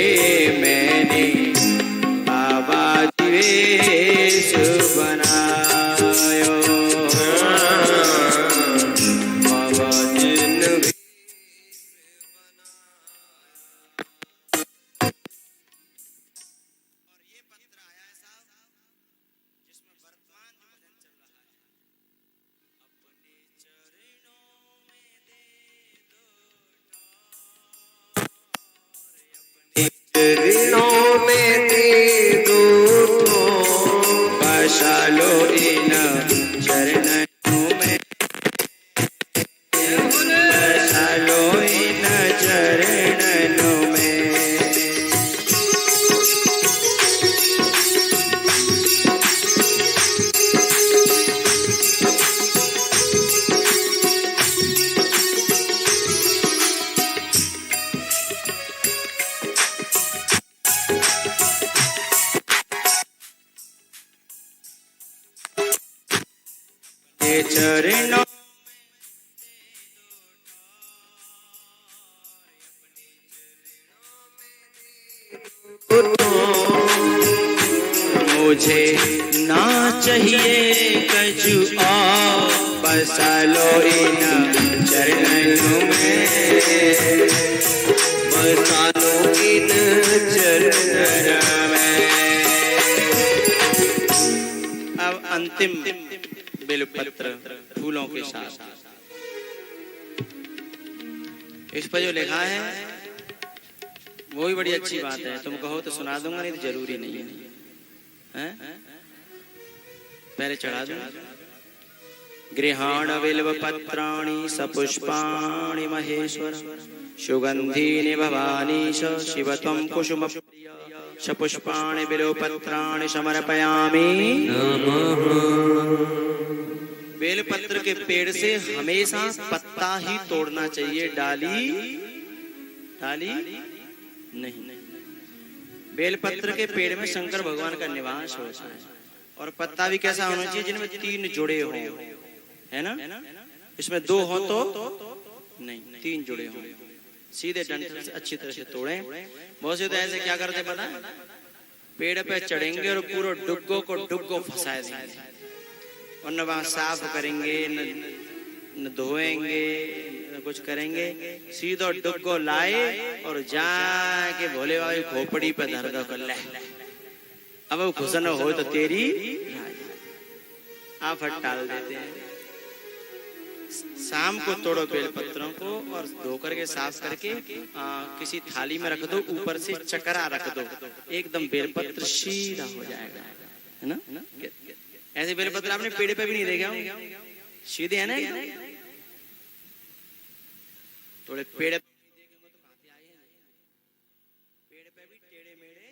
लो इन चरणों में, बसा लो इन चरणों में। चरणों मुझे ना चाहिए कछु और, बसा लो इन चरणों में, बसा लो इन चरणों में। अब अंतिम बेलपत्र फूलों के साथ, इस पर जो लिखा है वो भी बड़ी अच्छी बात है। तुम कहो तो सुना दूंगा, नहीं तो जरूरी नहीं है, हैं? पहले चढ़ा दूंगा। गृहाण बिल्वपत्राणि सपुष्पाणि महेश्वर, सुगंधीनि भवानी शिव त्वं कुसुम सपुष्पाणि बिल्वपत्राणि समर्पयामि। बेलपत्र के पेड़ से हमेशा पत्ता ही तोड़ना चाहिए, डाली नहीं। बेलपत्र के पेड़ में शंकर भगवान का निवास होता है, और पत्ता भी कैसा होना चाहिए जिनमें 3 जुड़े हो, है ना? इसमें 2 हो तो नहीं, 3 जुड़े हो। सीधे डंठल से अच्छी तरह से तोड़े। बहुत से तो ऐसे क्या करते पता है, पेड़ पे चढ़ेंगे और पूरा डुग्गो को डुग्गो फंसाए देंगे, और न वहां साफ करेंगे, न धोएंगे, न कुछ करेंगे, सीधा डुग्गो लाए और जाके भोले बाबा की खोपड़ी पे धर दो कर ले। अब वो खुशन हो तो तेरी आफत टाल देते हैं। शाम को तोड़ो बेलपत्रों को और धो करके साफ करके किसी थाली में रख दो, ऊपर से चकरा रख दो, एकदम बेलपत्र सीधा हो जाएगा, है ना? ऐसे बेलपत्र आपने पेड़ पे भी नहीं देखे होंगे, सीधे है ना? थोड़े पेड़ पे भी टेढ़े मेढ़े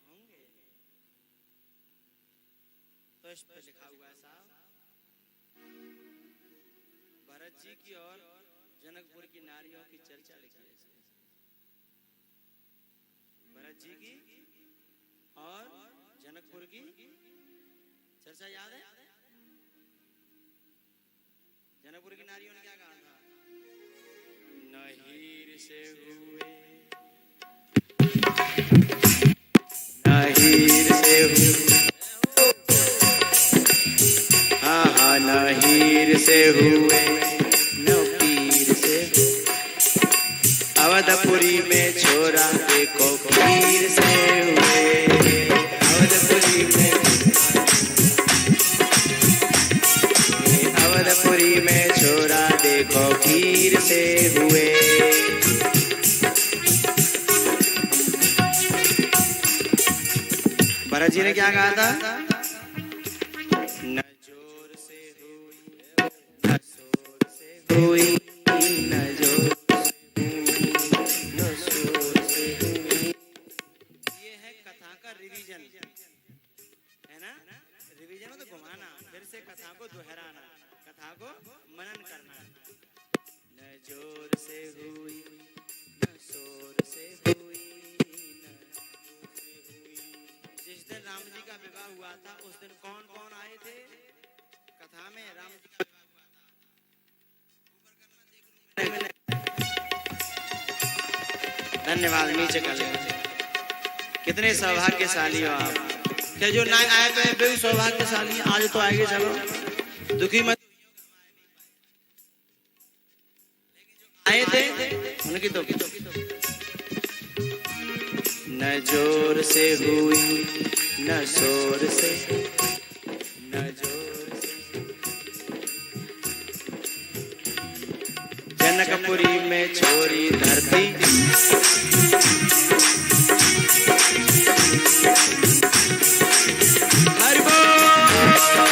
होंगे। तो इस पर लिखा हुआ है साहब, भरत जी की और जनकपुर की नारियों की चर्चा लिखी है। भरत जी की और जनकपुर की चर्चा याद है? जनकपुर की नारियों ने क्या कहा था? नहीर से हुए, नहीर से हुए, हाँ नहीर से हुए, नपीर से, अवधपुरी में छोरा देखो पीर से हुए, अवधपुरी में छोरा देखो खीर से हुए। भरत जी ने क्या कहा था? न जोर से हुई, न शोर से हुई, न जोर से हुई, न शोर से हुई। ये है कथा का रिवीजन, है ना? रिवीजन तो घुमाना, फिर से कथा को दोहराना, कथा को मनन करना। न जोर से हुई, न शोर से हुई, न जिस दिन राम जी का विवाह हुआ था उस दिन कौन कौन आए थे कथा में? राम जी का विवाह। धन्यवाद, नीचे कर ले। कितने सौभाग्यशाली हो आप, क्या जो ना आए थे वे भी सौभाग्यशाली, आज तो आएंगे, चलो दुखी मत। आए थे उनकी तो न जोर से हुई, न शोर से, न जोर से। जनकपुरी में छोरी धरती, हरि बोल।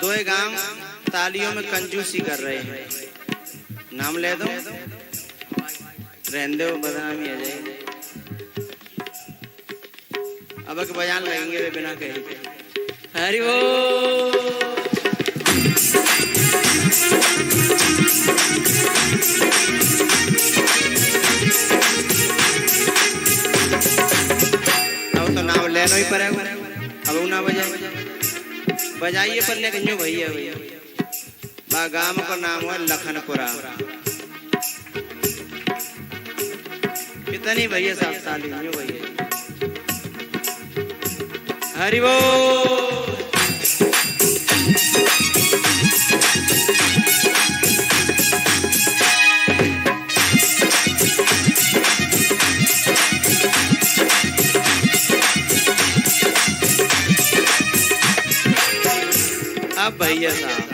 दो गांव तालियों में कंजूसी कर रहे हैं, नाम ले दो, रहने दो, बदनामी आ जाएगी। अब के बयान लगेंगे वे बिना कहे। हरि बोल। अब तो नाम लेना ही पड़ेगा, अब ना बजाइए पर लेकिन यूं भैया भैया बा गांव का नाम है लखनपुरा। कितनी भैया साहब ताली यूं भैया। हरि बोल। अब भैया साहब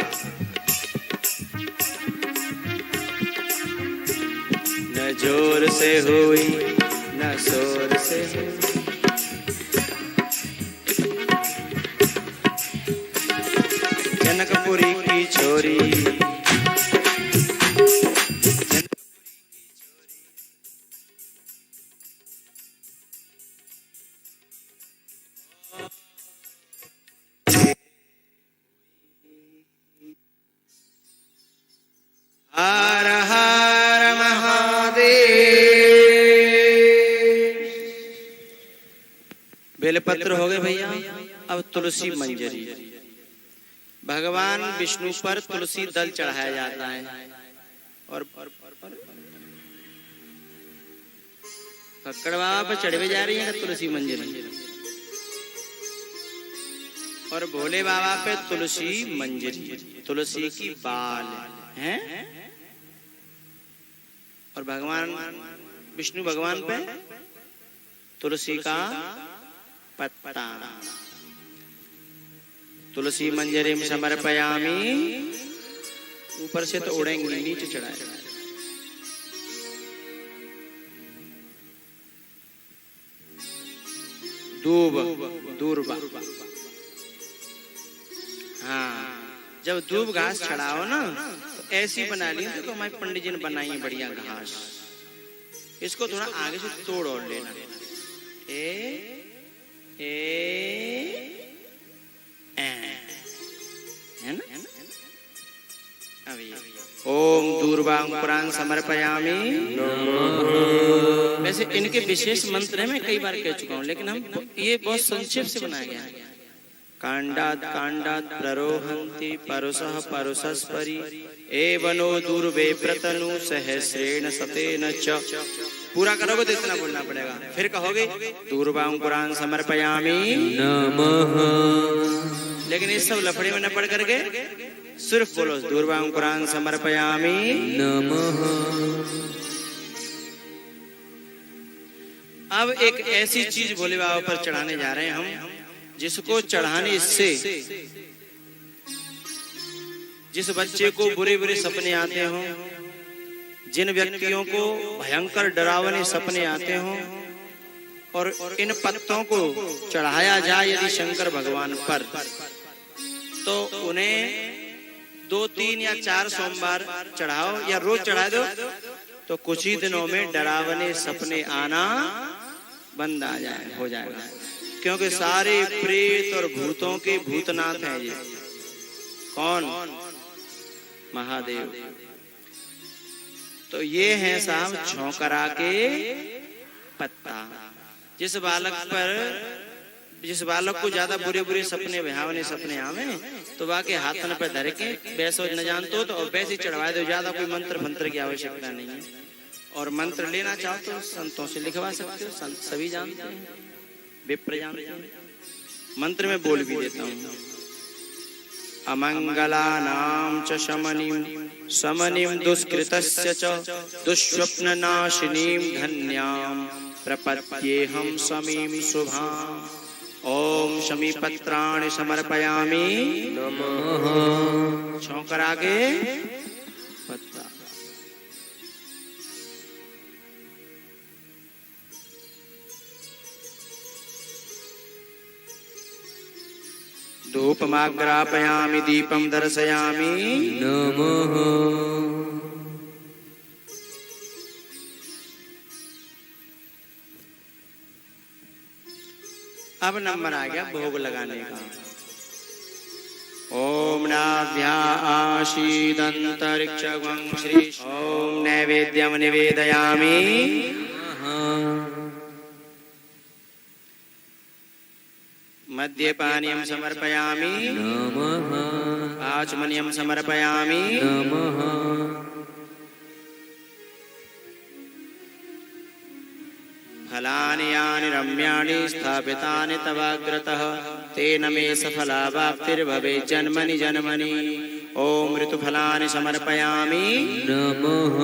न जोर से हुई न शोर से हुई, जनकपुरी की छोरी हर हर महादेव। बेलपत्र हो गए भैया, अब तुलसी मंजरी। भगवान विष्णु पर तुलसी दल चढ़ाया जाता है और कक्कड़ बाबा पर चढ़े जा रही है तुलसी मंजरी, और भोले बाबा पे तुलसी मंजरी, तुलसी की बाल हैं, और भगवान विष्णु भगवान पे तुलसी का पत्ता। तुलसी मंजरी में समर्पयामी, ऊपर से तो उड़ेंगे, नीचे चढ़ाए। दूर्वा, हाँ, जब दूब घास चढ़ाओ ना तो ऐसी बना ली तो हमारे पंडित जी ने बनाई है बढ़िया घास। इसको थोड़ा आगे से तोड़ और लेना, है ना। ओम दूर्वांकुरान् समर्पयामि। वैसे इनके विशेष मंत्र है, मैं कई बार कह चुका हूँ, लेकिन हम ये बहुत संक्षेप से बनाया गया है। कांडात् कांडात् प्ररोहन्ति परुषः परुषस्परि एवनो दूर्वे प्रतनु सहस्रेण शतेन च। पूरा करोगे तो इतना बोलना पड़ेगा, फिर कहोगे दूर्वांकुरान् समर्पयामि नमः। लेकिन इस सब लफड़े में न पढ़ करके सिर्फ बोलो दूर्वांकुरान् समर्पयामि नमः। अब एक ऐसी चीज भोले बाबा पर चढ़ाने जा रहे हैं हम, जिसको चढ़ाने से जिस बच्चे को बुरे बुरे सपने आते हों, जिन व्यक्तियों को भयंकर डरावने सपने आते हों, और इन पत्तों को चढ़ाया जाए यदि शंकर भगवान पर, तो उन्हें 2, 3 या 4 सोमवार चढ़ाओ या रोज चढ़ा दो, तो कुछ ही दिनों में डरावने सपने आना बंद हो जाएगा। क्योंकि सारे प्रेत और भूतों के भूतनाथ हैं ये। कौन? महादेव। तो ये है साहब झोंकरा के पत्ता। जिस बालक को ज्यादा बुरे बुरे सपने भयावने सपने आवे तो वाके हाथन पे धर के वैसे न जानते हो तो वैसे चढ़वा दो, ज्यादा कोई मंत्र की आवश्यकता नहीं है। और मंत्र लेना चाहो तो संतों से लिखवा सकते हो, संत सभी जानते हैं, विप्र जानते हैं। मंत्र में बोल भी देता हूँ। अमंगलानां च शमनीं दुष्कृतस्य च दुःस्वप्ननाशिनीं धन्यां प्रपद्येऽहं शमीं शुभाम्। ओम शमी पत्राणि समर्पयामि नमः। झोंकरा के पत्ता। धूपमाग्रापयामि दीपं दर्शयामि नमः। अब नंबर आ गया भोग लगाने का। ओम नाभ्या आशीदंतरिक्षगं श्री ओम नैवेद्यं निवेदयामि मध्ये पानीयं समर्पयामि नमः। आचमनीयं समर्पयामि नमः। फलानि यानि रम्याणि स्थापितानि तवाग्रतः तेन मे सफलावाप्तिर्भवेत् जन्मनि जन्मनि। ओम ऋतुफलानि समर्पयामि नमः।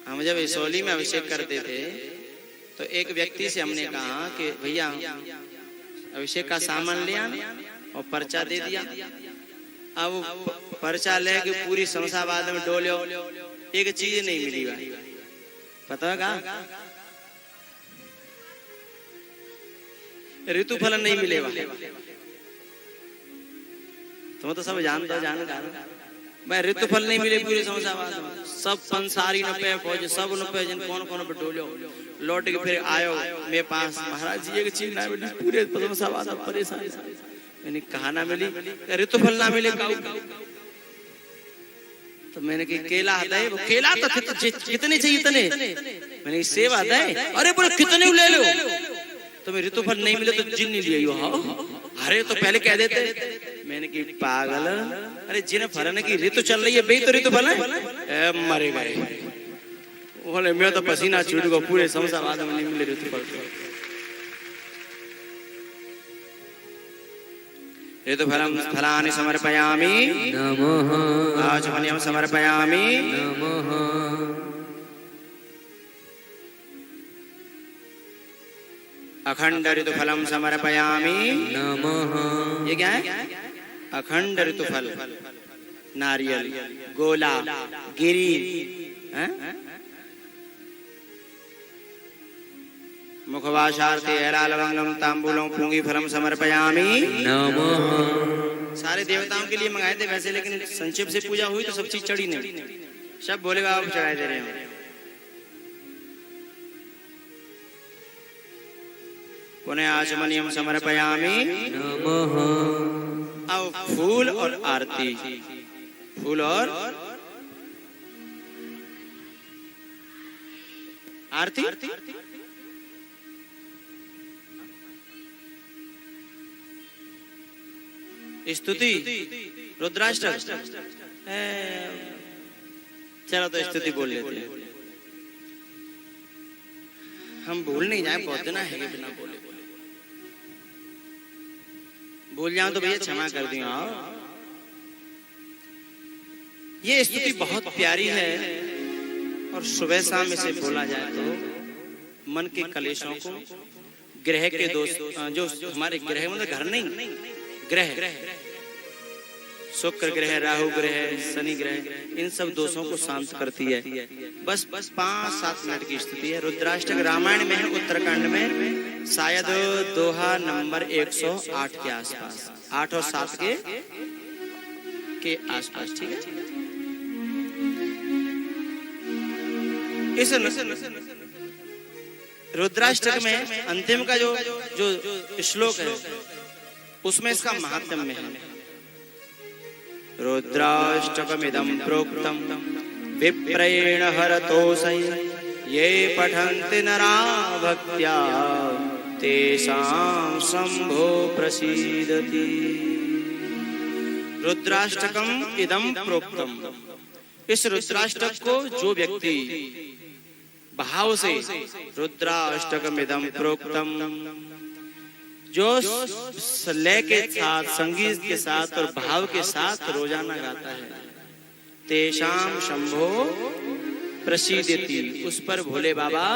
हम जब इसौली में अभिषेक करते थे तो एक व्यक्ति से हमने कहा कि भैया अभिषेक का सामान ले आना और पर्चा दे दिया। अब पर्चा लेके पूरी शमशाबाद में डोलो, एक चीज नहीं मिली भाई। पता है कहा ऋतुफल नहीं मिलेगा। तुम तो सब जानते हो, मैं ऋतुफल नहीं मिले पूरे शमशाबाद में। सब पंसारी न पे पहुंचे, सब न पे जिन कौन कौन बटोलो लौट के फिर आयो मेरे पास, महाराज जी एक चीज ना मिली पूरे शमशाबाद में परेशान। मैंने कहा ना मिली, ऋतुफल ना मिले। तो मैंने कहा केला आता है, वो केला तो कितने चाहिए इतने। मैंने सेब आता है, अरे बोले कितने ले लो। तो मैं ऋतुफल नहीं मिले तो जिन नहीं लिया। अरे तो पहले कह देते। मैंने की पागल, अरे जिन फलन की ऋतु चल रही है बे तो ऋतुफल है, मरे गए। बोले मैं तो पसीना छूट गया, पूरे शमशाबाद में नहीं मिले ऋतुफल। ऋतुफलं फलानि समर्पयामि नमः। आचमनीयं समर्पयामि नमः। अखंड ऋतुफलं समर्पयामि नमः। ये क्या है? अखंड ऋतुफल, नारियल, गोला, गिरी, मुखवासार्थे एलालवंगम तांबूलम पूंगी फलम समर्पयामि नमः। सारे देवताओं के लिए मंगाए थे वैसे, लेकिन संक्षेप से पूजा हुई तो सब चीज चढ़ी नहीं, सब बोले बाबा चढ़ाए दे रहे हैं। पुनः आचमनीयम समर्पयामि नमः। अब फूल और आरती, फूल और आरती। स्तुति रुद्राष्टक, चलो तो स्तुति बोल लेते हैं, हम भूल नहीं जाए। बहुत दिन है बिना बोले, भूल जाऊं तो भैया क्षमा कर दियो। ये स्तुति बहुत प्यारी है और सुबह शाम इसे बोला जाए तो मन के कलेशों को, ग्रह के दोष, जो हमारे ग्रह मतलब घर नहीं, ग्रह, शुक्र ग्रह, राहु ग्रह, शनि ग्रह, इन सब दोषों को शांत करती है। बस 5-7 मिनट की स्तुति है। रुद्राष्टक रामायण में है, उत्तराखंड में, शायद दोहा नंबर 108 के आसपास, 8 और 7 के आसपास, ठीक है। इस रुद्राष्टक में अंतिम का जो श्लोक है उसमें इसका महात्म्य है। रुद्राष्टकमिदं प्रोक्तं विप्रेण हरतोषै ये पठन्ति नरा भक्त्या तेषां शंभो प्रसीदति। रुद्राष्टकम इदं प्रोक्तम, इस रुद्राष्टक को जो व्यक्ति भाव से रुद्राष्टकम इदं प्रोक्तम, जो लय के साथ, संगीत के साथ और भाव के साथ रोजाना गाता है, तेषाम शंभो प्रसीदति, उस पर भोले बाबा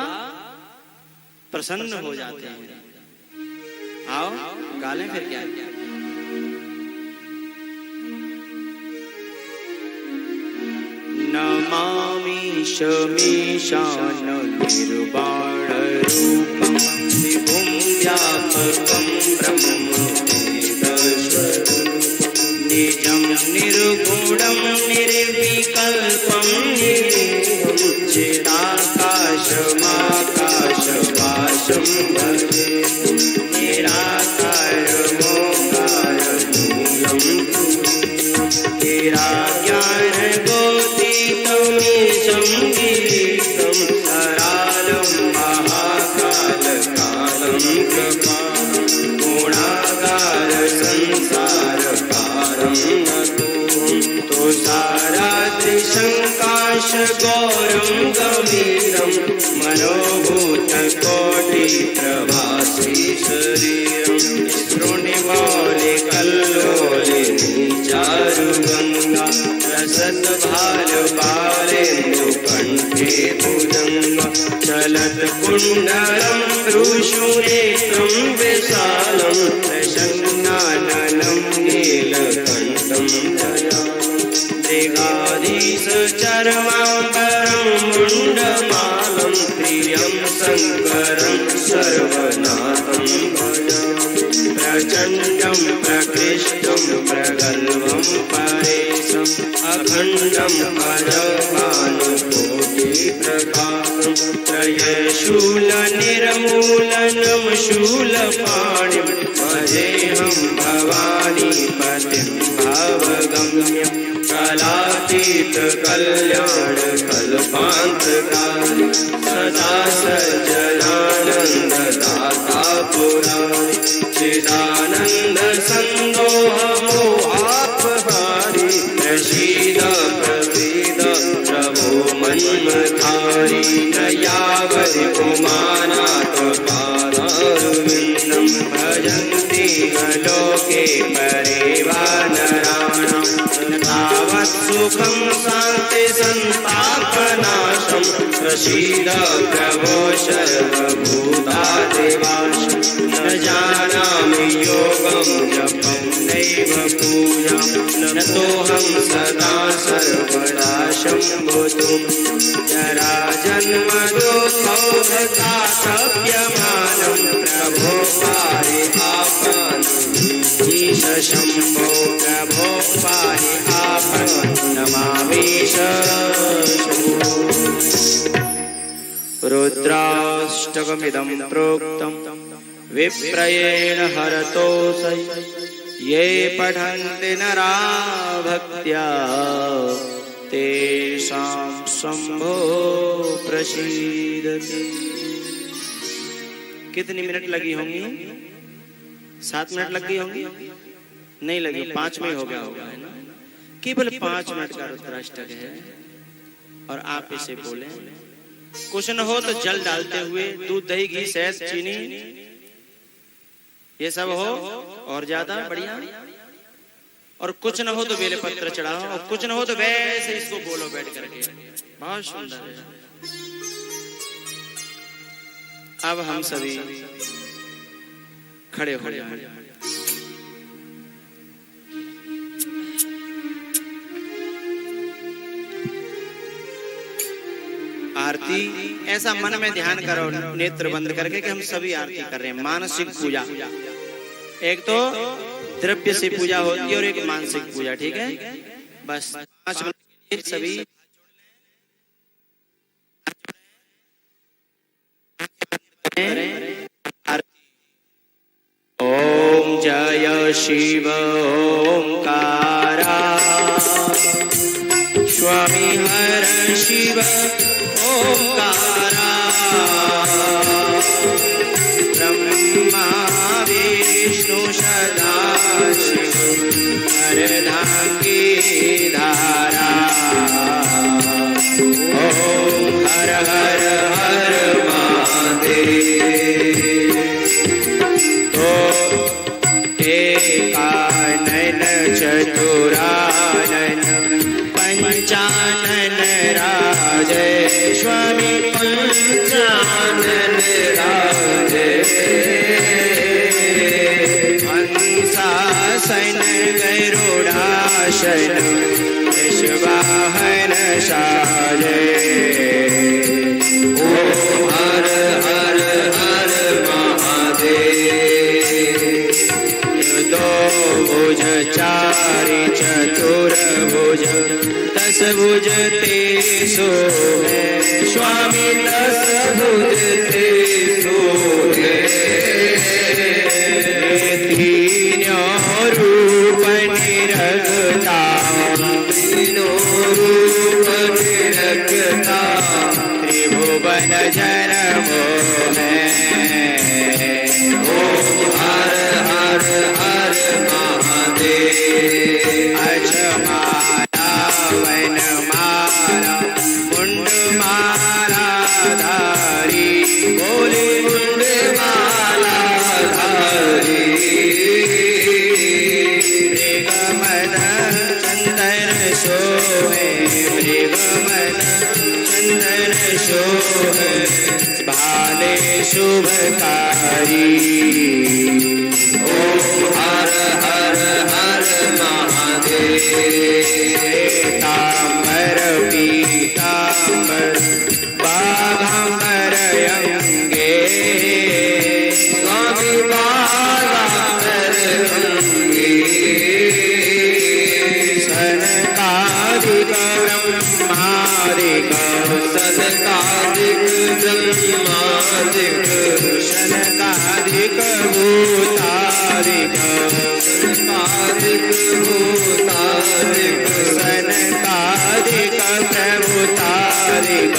प्रसन्न हो जाते हैं। आओ गा लें फिर क्या। नमामि शमीशान निर्वाणरूपं विभुं व्यापकं ब्रह्मवेदस्वरूपं निजं निर्गुणं निर्विकल्पं निरीहं चिदाकाशमाकाशवासं भजे निराकारमोकारमूलं निराज्ञानगोतीतमीशं गिरीशं करालं महाकालकालं कृपालं गुणागार संसारकारं नतोऽहं तुषाराद्रिशङ्काश गौरं गभीरं मनोभूतकोटिप्रभासी शरीरं श्रोणिमौलिकल्लोलिनी चारुगङ्गा रसद्भालबालेन्दुकण्ठे भुजङ्गा चलत्कुण्डलं भ्रूशुनेत्रं विशालं प्रसन्नाननं नीलकण्ठं दयालं मृगाधीशचर्माम्बरं मुण्डमालं प्रियं शङ्करं सर्वनाथं भजामि प्रचण्डं प्रकृष्टं प्रगल्भं परेशम् अखण्डम् अजभानुकोटिप्रकाशं त्रयशूलनिर्मूलनं शूलपाणिं भजेऽहं भवानीपतिं भवगम्यं कलातीतकल्याणकल्पान्तकारि सदा सज्जनानन्ददाता पुरारि चिदानन्दसन्दोहमोहापहारि प्रसीद प्रसीद प्रभो मन्मथारि न यावति पुमानात्मपादारविन्दं भजन्ति लोके परिवानराणां तावत् सुखं शान्ति सन्तापनाशं प्रसीद प्रभो सर्वभूतादिवासं न जानामि योगं जपं नैव पूजां नतोऽहं सदा सर्वदा शम्भुतुं जराजन्मदुःखौघतातप्यमानं प्रभो पाहि आपन्नीश शम्भो प्रभो पाहि आपन् नमामीश रुद्राष्टकमिदं प्रोक्तं विप्रयेण हरतोऽसै ये पठन्ति नरा भक्त्या तेषां शम्भो प्रसीदति। कितनी मिनट लगी होंगी? 7 मिनट लग गई होंगी? नहीं लगी, 5 में हो गया होगा, है ना? केवल 5 मिनट का रुद्राष्टक है और आप इसे बोले। कुछ न हो तो जल डालते हुए दूध दही घी शहद चीनी ये सब हो और ज्यादा बढ़िया, और कुछ न हो तो बेले पत्र चढ़ाओ, और कुछ न हो तो वैसे इसको बोलो बैठ करके। बहुत सुंदर है। अब हम सभी खड़े हो जाएं। आरती ऐसा मन में ध्यान करो, नेत्र बंद करके कि हम सभी आरती कर रहे हैं। मानसिक पूजा, एक तो द्रव्य से पूजा होती है और एक मानसिक पूजा, ठीक है? बस 5 मिनट सभी ओम जय शिव ओंकारा स्वामी हर शिव ओंकारा ब्रह्मा विष्णु सदा शिव हरधांगी धारा ओम हर हर हर महादेव। तो एकानन चतुरानन पंचानन राजे स्वामी पंचानन राजे हंसासन गरुडासन वृषवाहन सा भुज ते सोहे, स्वामी दस भुज ते सोहे। तीनों रूप निरखता, तीनों रूप निरखता, त्रिभुवन जन मोहे। ओम हर हर हर महादेव। अजमाला वन माला मुंड माला धारी, बोले मुंड माला धारी। मृगमद चंदन सोहे, मृगमद चंदन सोहे, भाले शुभकारी। ओम हर हर हर महादेव। पीताम्बर पीताम्बर बाघाम्बर अंगे, स्वामी बाघाम्बर अंगे। सनकादिक ब्रह्मादिक, सनकादिक ब्रह्मादिक, सनकादिक भूतादिक, सनकादिक भूतादिक, सनकादिक प्रभुतादिक,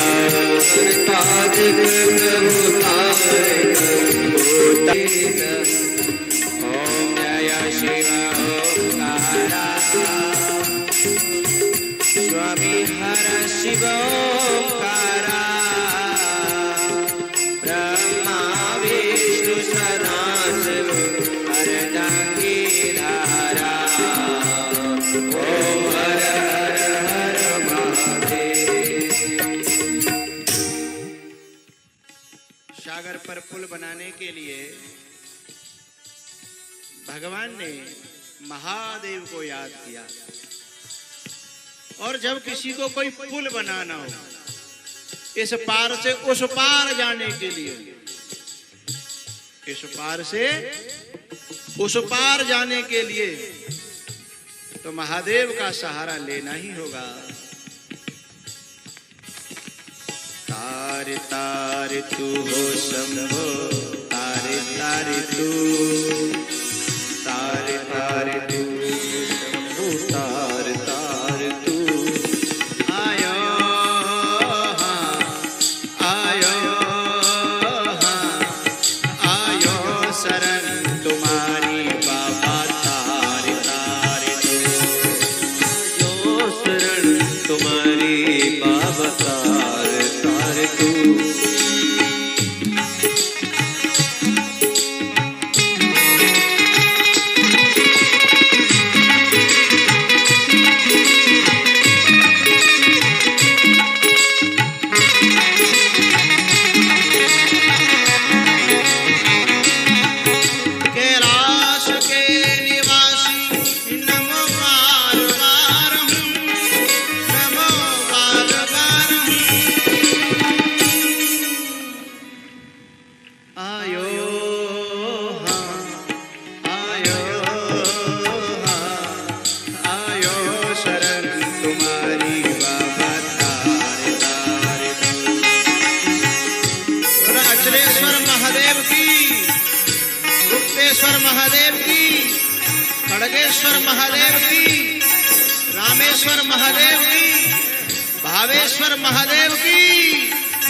सनकादिक प्रभुतादिक भूतादिक। ओम जय शिव ओंकारा, स्वामी हर शिव ओंकारा। ब्रह्मा विष्णु सदाशिव अर्धांगी धारा। ओम हर हर हर महादेव। सागर पर पुल बनाने के लिए भगवान ने महादेव को याद किया। और जब किसी को कोई पुल बनाना हो, इस पार से उस पार जाने के लिए, इस पार से उस पार जाने के लिए तो महादेव का सहारा लेना ही होगा। तार तार तू हो शंभो, तार तार तू, तार तार तू शंभो, तार तार तू। आयो हाँ, आयो हाँ, आयो शरण तुम्हारी बाबा, तार तार तू। आयो शरण तुम्हारी बाबा, तार तार तू। महादेव की, खड़गेश्वर महादेव की, रामेश्वर महादेव की, भावेश्वर महादेव की।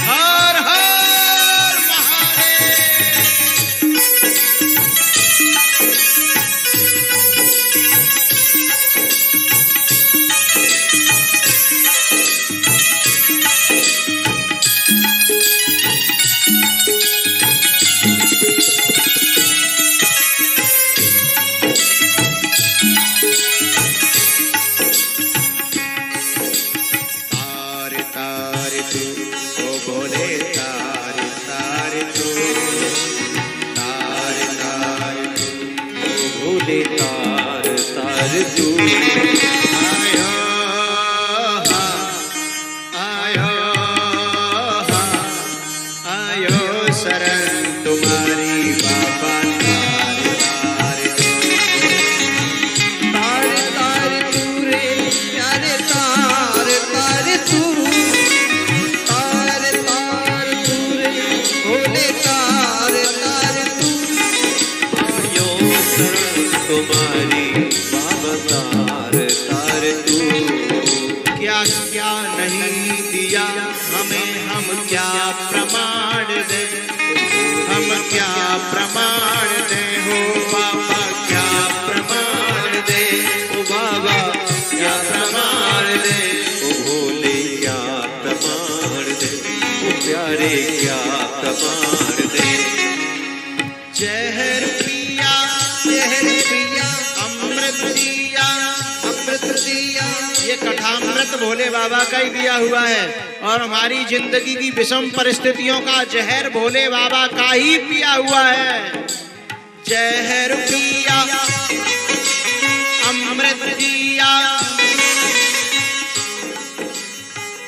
हर हर महादेव। तार तार तू। आयो आयो आयो शरण तुम्हारी बाबा, तार तार तार तार तू रे प्यारे, तार तार तू, तार तार तू रे भोले तार तार तू। आयो शरण तुम्हारी बाबा तार तार तू। क्या क्या नहीं दिया हमें, हम क्या प्रमाण दे, हम क्या प्रमाण दे हो बाबा, क्या प्रमाण दे ओ बाबा क्या प्रमाण दे। ओ भोले क्या प्रमाण दे, ओ प्यारे क्या प्रमाण दे। जहर पिया अमृत दिया, अमृत दिया, ये कथामृत भोले बाबा का ही दिया हुआ है और हमारी जिंदगी की विषम परिस्थितियों का जहर भोले बाबा का ही पिया हुआ है। जहर पिया अमृत दिया,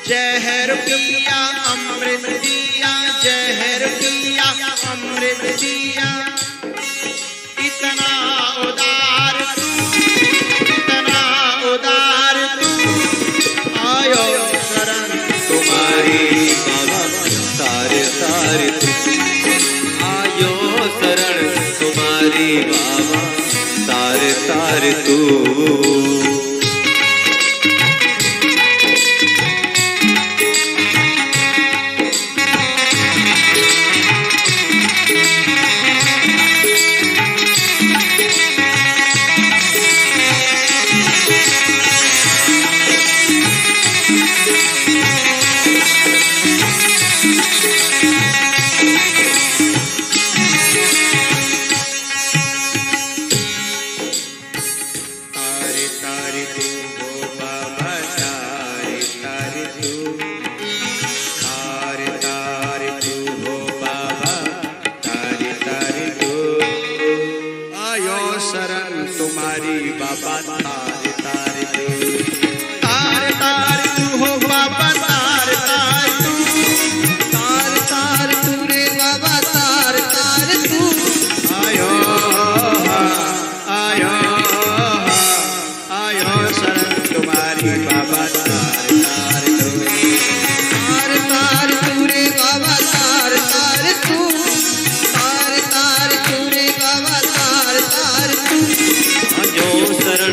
जहर पिया अमृत दिया, जहर पिया अमृत दिया। इतना उदार तू, इतना उदार तू, आयो शरण तुम्हारी बाबा तार तार तू। आयो शरण तुम्हारी बाबा तार तार तू।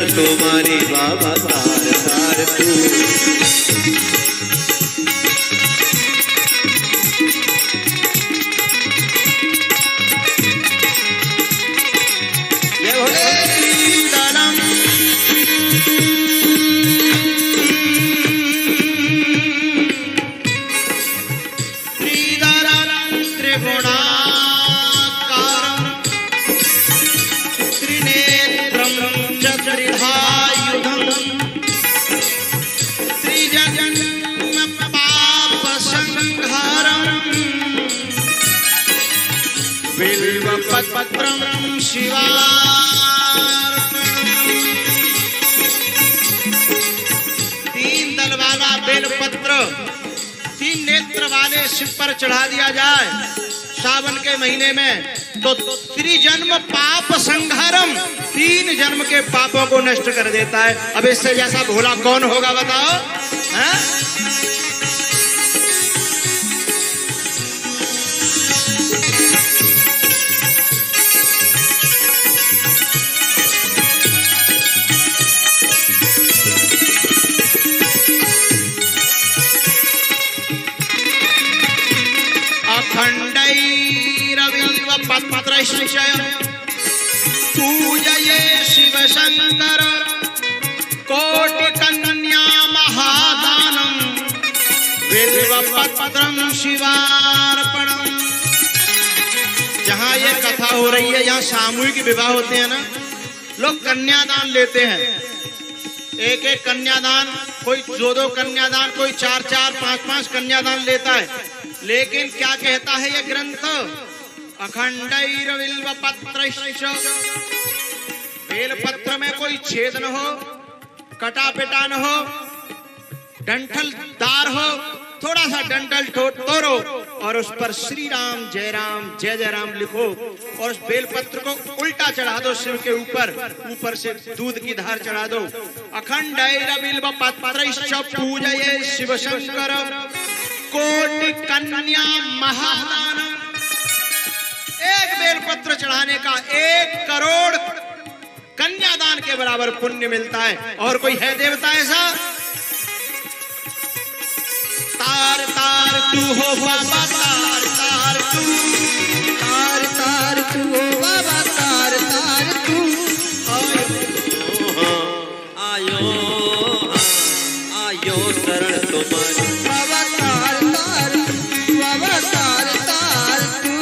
तुम्हारी बाबा तार तार तू। पत्रम शिवा, तीन दल वाला बेलपत्र 3 नेत्र वाले शिव पर चढ़ा दिया जाए सावन के महीने में, तो त्रिजन्म पाप संहारम, 3 जन्म के पापों को नष्ट कर देता है। अब इससे जैसा भोला कौन होगा बताओ, है? पूजये शिव शंकर कोटि कन्या महादानम, बिल्वपत्रम शिवार्पणम। जहाँ ये कथा हो रही है, यहाँ सामूहिक विवाह होते हैं ना, लोग कन्यादान लेते हैं। एक एक कन्यादान, कोई 2-2 कन्यादान, कोई 4-4, 5-5 कन्यादान लेता है। लेकिन क्या कहता है ये ग्रंथ, अखंडैर्बिल्वपत्रैश्च, बेलपत्र में कोई छेद न हो, कटा पेटा न हो, डंठल दार हो, थोड़ा सा डंडल तोड़ो और उस पर श्री राम जय राम लिखो और उस बेलपत्र को उल्टा चढ़ा दो शिव के ऊपर से दूध की धार चढ़ा दो। अखंड बिल्व पत्रैश्च पूजये शिव शंकर कोटि कन्या महादान। एक बेलपत्र चढ़ाने का 1 करोड़ कन्यादान के बराबर पुण्य मिलता है। और कोई है देवता ऐसा? तार तार तू हो बाबा, तार तार तू, तार तार तू हो बाबा, तार तार तू। आयो आयो शरण तुम्हारी बाबा, तार तार बाबा, तार तार तू।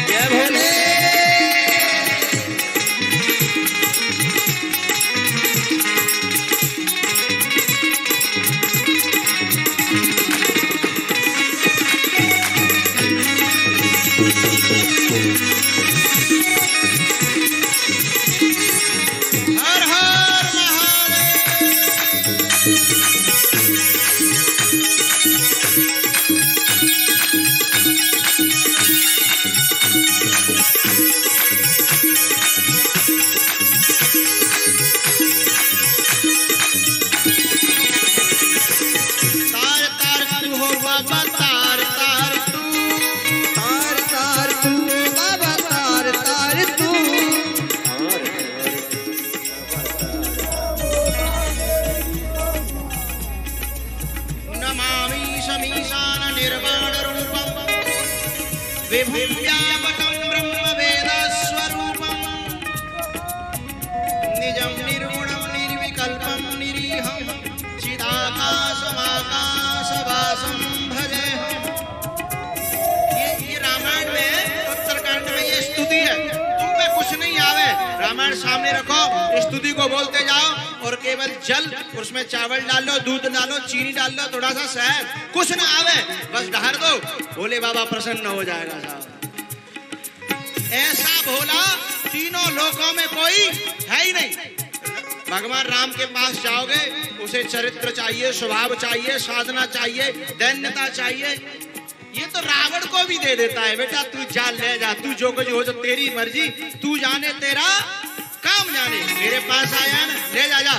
जय भोले। हर हर महादेव। तार तार तू हो बाबा, तार तार तू, तार तार तू हो बाबा, तार तार तू। नमामि शमीशान निर्वाण रूपम विभुं व्यापकं ब्रह्म वेद स्वरूपम निजं निर्गुणं निर्विकल्पं निरीहं चिदाकाशमाकाशवासं भजेऽहम्। ये रामायण में उत्तरकांड में ये स्तुति है। तुम पे कुछ नहीं आवे, रामायण सामने रखो, स्तुति को बोलते जाओ और केवल जल, उसमें चावल डाल लो, दूध डालो, चीनी डाल लो, थोड़ा सा शहद, कुछ ना आवे, बस ढार दो, भोले बाबा प्रसन्न हो जाएगा साहब। ऐसा भोला तीनों लोकों में कोई है ही नहीं। भगवान राम के पास जाओगे, उसे चरित्र चाहिए, स्वभाव चाहिए, साधना चाहिए, दैन्यता चाहिए। ये तो रावण को भी दे देता है, बेटा तू जा, ले जा, तू जो कुछ हो, जो तेरी मर्जी, तू जाने, तेरा काम जाने। मेरे पास आया ना, ले जा जा,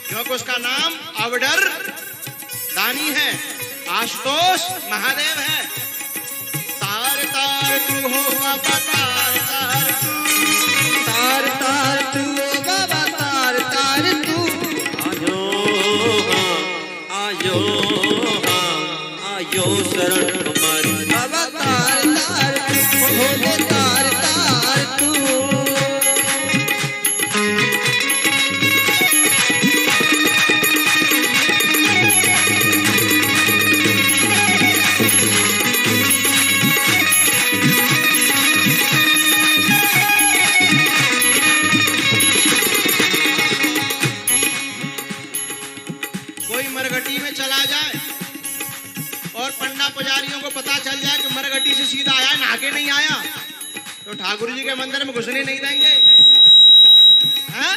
क्योंकि उसका नाम अवडर दानी है, आशुतोष महादेव है। तार तार तू हो बाबा, तार तार तू, तार तार तू हो बाबा, तार तार तू। आयो आयो शरण तुम्हारी बाबा, तार तार हो तार तार तू। कोई मरघटी में चला जाए और पंडा पुजारियों को पता चल जाए कि मरघटी से सीधा आया, नहा के नहीं आया, तो ठाकुर जी के मंदिर में घुसने नहीं देंगे। हाँ?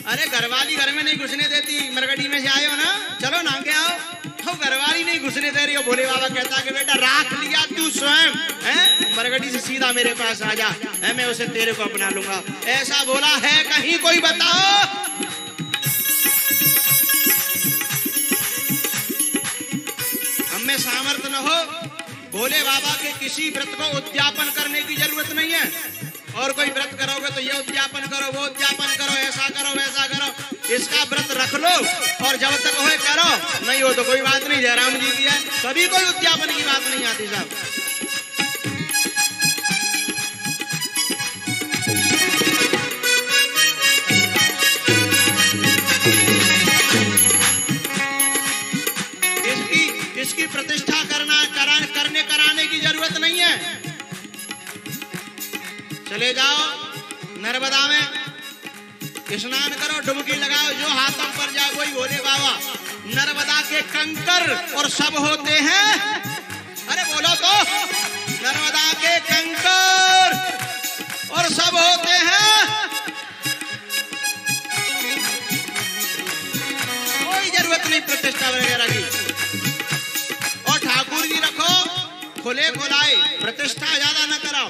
अरे घरवाली घर में नहीं घुसने देती, मरघटी में से आए हो ना, चलो नहा के आओ, तो घरवाली नहीं घुसने दे रही हो। भोले बाबा कहता कि बेटा राख लिया तू स्वयं, मरघटी से सीधा मेरे पास आ जा, मैं उसे तेरे को अपना लूंगा। ऐसा बोला है कहीं कोई बताओ? हमें सामर्थ्य न हो, भोले बाबा के किसी व्रत को उद्यापन करने की जरूरत नहीं है। और कोई व्रत करोगे तो ये उद्यापन करो, वो उद्यापन करो, ऐसा करो, वैसा करो, इसका व्रत रख लो और जब तक हो करो, नहीं हो तो कोई बात नहीं, जयराम जी की है, कभी कोई उद्यापन की बात नहीं आती साहब। इसकी प्रतिष्ठा कराने की जरूरत नहीं है। चले जाओ नर्मदा में, स्नान करो, डुबकी लगाओ, जो हाथों पर जाए वही भोले बाबा। नर्मदा के कंकर और सब होते हैं, अरे बोलो तो, नर्मदा के कंकर प्रतिष्ठा वगैरह की। और ठाकुर जी रखो खुले खुलाए, प्रतिष्ठा ज्यादा न कराओ,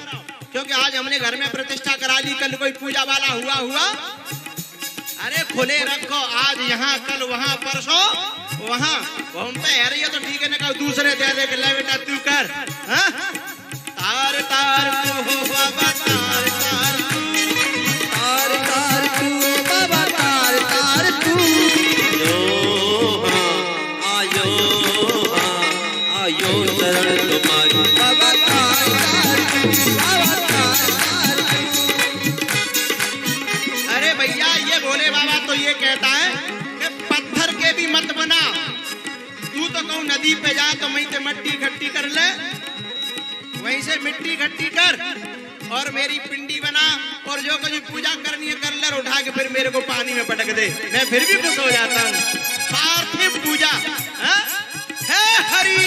क्योंकि आज हमने घर में प्रतिष्ठा करा ली, कल कोई पूजा वाला हुआ। अरे खुले रखो, आज यहाँ कल वहाँ परसों वहाँ घूमते है रही है तो ठीक है, न कहो दूसरे दे दे ले बेटा तू कर। हाँ? तार तार तू हो बाबा, तार तार तू, तार तार तू बाबा, तार तार तू। आयो आयो शरण तुम्हारी बाबा, तार तार तू बाबा, तार तार तू। अरे भैया ये भोले बाबा तो ये कहता है कि पत्थर के भी मत बना, तू तो कहूँ नदी पे जा तो वहीं से मिट्टी इकट्ठी कर ले, वहीं से मिट्टी इकट्ठी कर और मेरी पिंडी बना, और जो कुछ पूजा करनी है कर ले, उठा के फिर मेरे को पानी में पटक दे, मैं फिर भी खुश हो जाता हूँ। पार्थिव पूजा है हरि।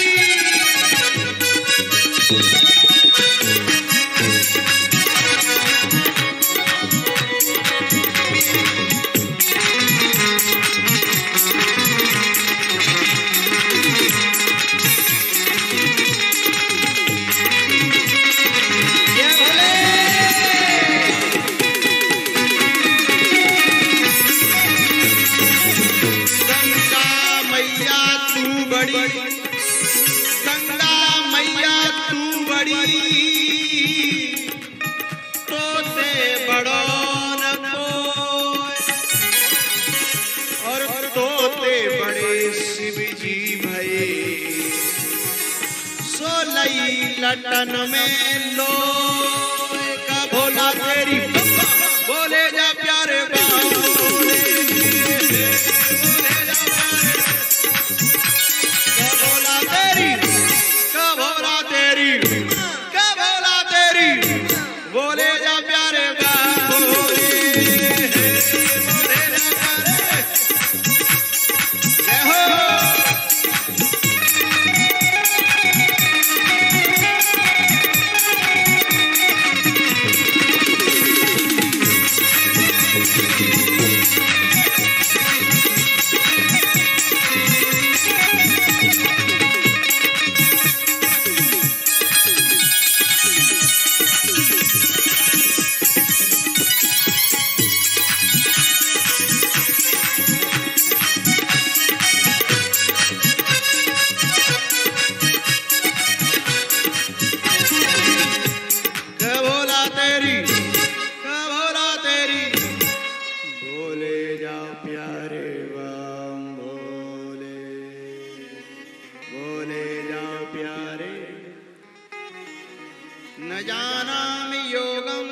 गंगा मैया तू बड़ी, तोते बड़ो न कोई, और तोते बड़े शिव जी भये, सोलई लटन में लोए का भोला तेरी बोले जा प्यारे बाबोले, बोले जा प्यारे बाबोले। न जानामि योगं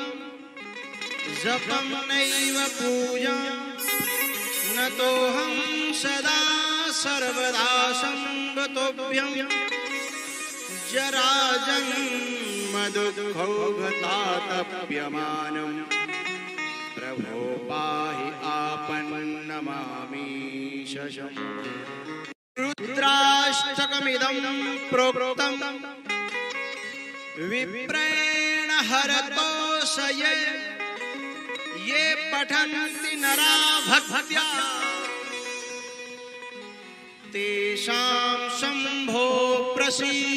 जपं नैव पूजा, न तोऽहं सदा सर्वदा संगतोऽभ्यं, जराजन्म दुःखौघतातप्यमानं, प्रभो पाहि आपन्नमामि शशम्। रुद्राष्टकमिदं प्रोक्तं विप्रेण हरतोषये, ये पठन्ति नरा भक्त्या, तेषां शम्भो प्रसीदति।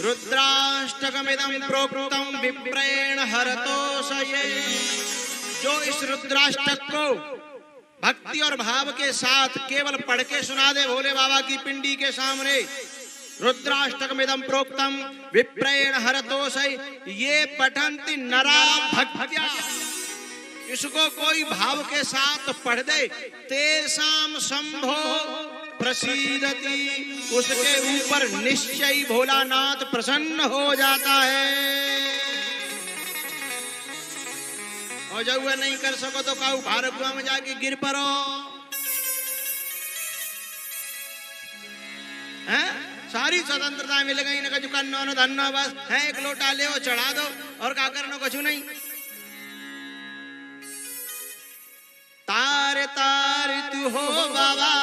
रुद्राष्टकमिदं प्रोक्तं विप्रेण हरतोषये, जो इस रुद्राष्टक को भक्ति और भाव के साथ केवल पढ़ के सुना दे भोले बाबा की पिंडी के सामने, रुद्राष्टकमिदं प्रोक्तं विप्रेण हरतोषये, ये पठन्ति नरा भक्त्या, इसको कोई भाव के साथ पढ़ दे, तेषां शंभो प्रसीदति, उसके ऊपर निश्चय भोलानाथ प्रसन्न हो जाता है। और जब वह नहीं कर सको तो काऊ भारतवा में जाके गिर पड़ो, हैं? सारी स्वतंत्रता मिल गई, न कछु करनो न धन्नो, बस है एक लोटा ले चढ़ा दो और क्या करना, कछु नहीं। तार तार तू हो बाबा,